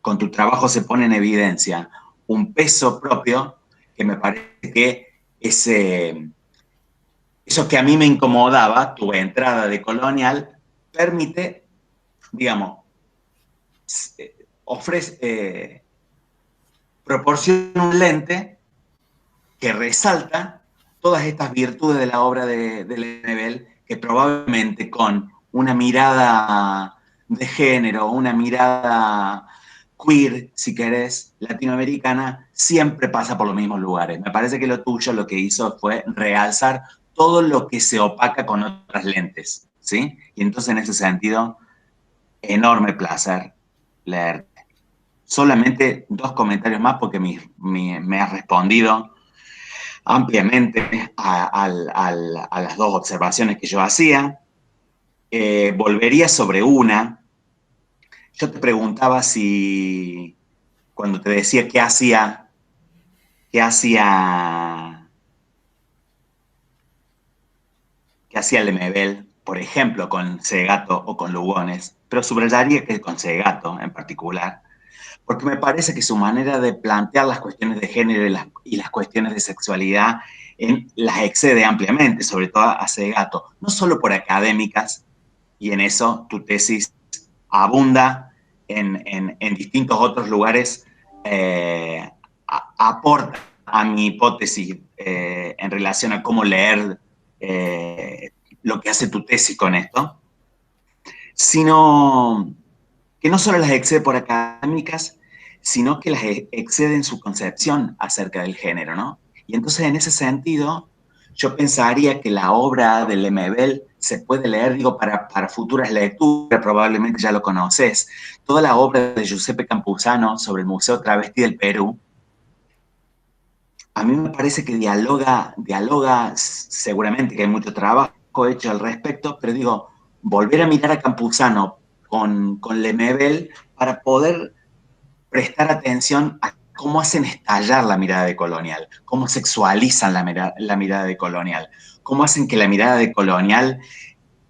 con tu trabajo se pone en evidencia un peso propio que me parece que eso que a mí me incomodaba, tu entrada de colonial, permite, digamos, proporciona un lente que resalta todas estas virtudes de la obra de Lemebel, que probablemente con una mirada de género, una mirada queer, si querés, latinoamericana, siempre pasa por los mismos lugares. Me parece que lo tuyo lo que hizo fue realzar todo lo que se opaca con otras lentes, ¿sí? Y entonces en ese sentido, enorme placer leerte. Solamente 2 comentarios más porque me has respondido ampliamente a las 2 observaciones que yo hacía. Volvería sobre una. Yo te preguntaba si, cuando te decía qué hacía Lemebel, por ejemplo, con Segato o con Lugones, pero subrayaría que con Segato en particular, porque me parece que su manera de plantear las cuestiones de género y las cuestiones de sexualidad las excede ampliamente, sobre todo a Segato, no solo por académicas, y en eso tu tesis abunda en distintos otros lugares, aporta a mi hipótesis en relación a cómo leer lo que hace tu tesis con esto, sino que no solo las excede por académicas, sino que las excede en su concepción acerca del género, ¿no? Y entonces, en ese sentido, yo pensaría que la obra de Lemebel se puede leer, digo, para futuras lecturas, probablemente ya lo conoces, toda la obra de Giuseppe Campuzano sobre el Museo Travesti del Perú. A mí me parece que dialoga, seguramente que hay mucho trabajo hecho al respecto, pero digo, volver a mirar a Campuzano con Lemebel para poder prestar atención a cómo hacen estallar la mirada de colonial, cómo sexualizan la mirada de colonial, cómo hacen que la mirada de colonial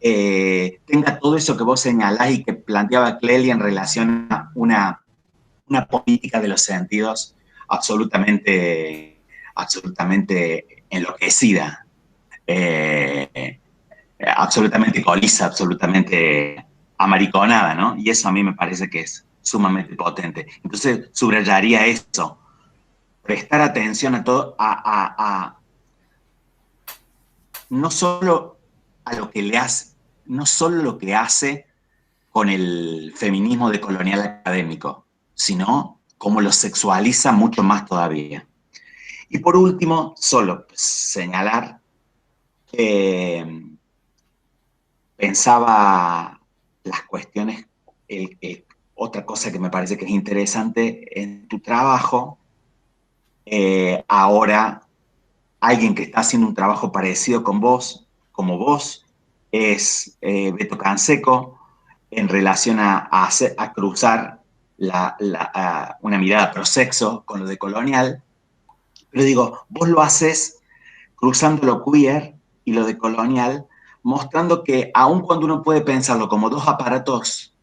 tenga todo eso que vos señalás y que planteaba Clelia en relación a una política de los sentidos absolutamente enloquecida, absolutamente coliza, absolutamente amariconada, ¿no? Y eso a mí me parece que es sumamente potente. Entonces, subrayaría eso, prestar atención a todo, no solo a lo que no solo lo que hace con el feminismo decolonial académico, sino cómo lo sexualiza mucho más todavía. Y por último, solo señalar que pensaba las cuestiones, otra cosa que me parece que es interesante en tu trabajo, ahora alguien que está haciendo un trabajo parecido como vos, es Beto Canseco, en relación a cruzar una mirada prosexo con lo de colonial. Pero digo, vos lo haces cruzando lo queer y lo de colonial, mostrando que aun cuando uno puede pensarlo como 2 aparatos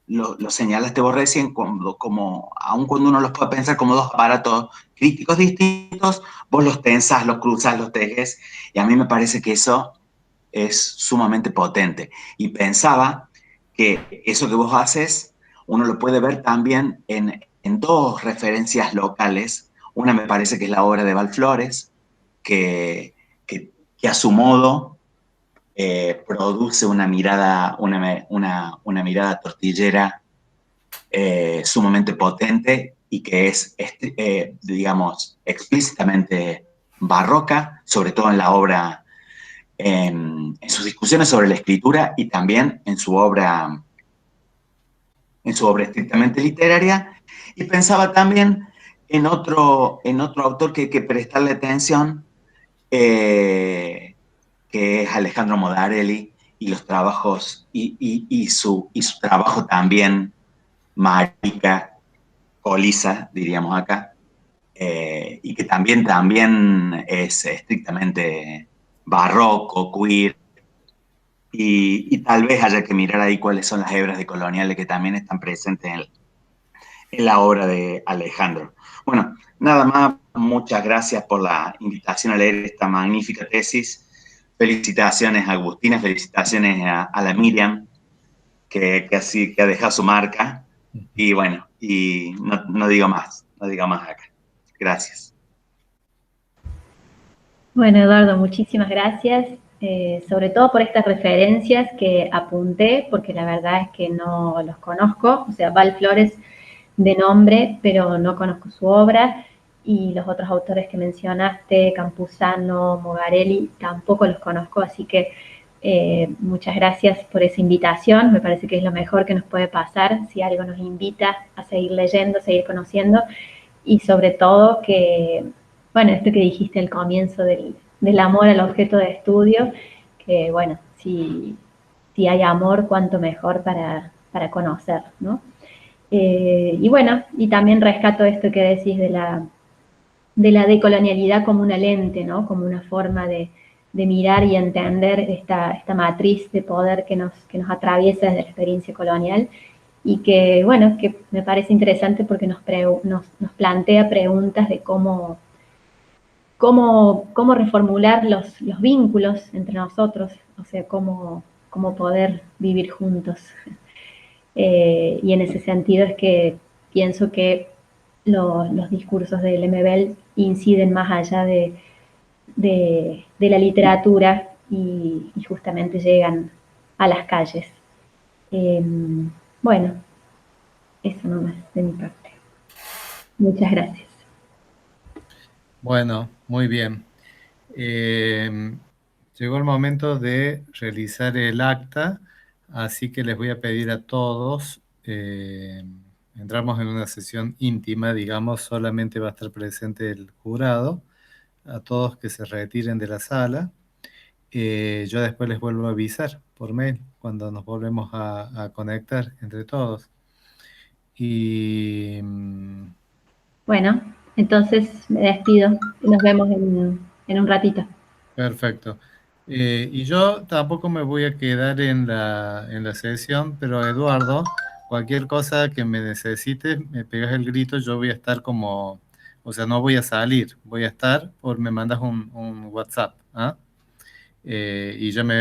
lo señalaste vos recién, como aun cuando uno los puede pensar como dos aparatos críticos distintos, vos los tensás, los cruzás, los tejes, y a mí me parece que eso es sumamente potente. Y pensaba que eso que vos haces, uno lo puede ver también en dos referencias locales. Una me parece que es la obra de Val Flores, que a su modo produce una mirada, una mirada tortillera sumamente potente y que es, digamos, explícitamente barroca, sobre todo en la obra, en sus discusiones sobre la escritura y también en su obra estrictamente literaria. Y pensaba también en otro autor que hay que prestarle atención, que es Alejandro Modarelli, y los trabajos, y su trabajo también, marica, coliza, diríamos acá, y que también es estrictamente barroco, queer, y tal vez haya que mirar ahí cuáles son las hebras de coloniales que también están presentes en la obra de Alejandro. Bueno, nada más, muchas gracias por la invitación a leer esta magnífica tesis. Felicitaciones a Agustina, felicitaciones a la Miriam, que ha dejado su marca. Y bueno, y no digo más acá. Gracias. Bueno, Eduardo, muchísimas gracias, sobre todo por estas referencias que apunté, porque la verdad es que no los conozco, o sea, Val Flores de nombre, pero no conozco su obra, y los otros autores que mencionaste, Campuzano, Mogarelli, tampoco los conozco, así que muchas gracias por esa invitación, me parece que es lo mejor que nos puede pasar, si algo nos invita a seguir leyendo, seguir conociendo, y sobre todo que, bueno, esto que dijiste al comienzo del amor al objeto de estudio, que bueno, si hay amor, cuánto mejor para conocer, ¿no? Y bueno, y también rescato esto que decís de la decolonialidad como una lente, ¿no? Como una forma de mirar y entender esta matriz de poder que nos atraviesa desde la experiencia colonial y que, bueno, que me parece interesante porque nos plantea preguntas de cómo reformular los vínculos entre nosotros, o sea, cómo poder vivir juntos. Y en ese sentido es que pienso que los discursos de Lemebel inciden más allá de la literatura y justamente llegan a las calles. Bueno, eso nomás de mi parte. Muchas gracias. Bueno, muy bien. Llegó el momento de realizar el acta, así que les voy a pedir a todos, entramos en una sesión íntima, digamos, solamente va a estar presente el jurado, a todos que se retiren de la sala. Yo después les vuelvo a avisar por mail cuando nos volvemos a conectar entre todos. Y Bueno, entonces me despido. Nos vemos en un ratito. perfecto. Y yo tampoco me voy a quedar en la sesión, pero Eduardo, cualquier cosa que me necesites, me pegas el grito, yo voy a estar como, o sea, no voy a salir, voy a estar, o me mandas un WhatsApp, ¿ah? Y yo me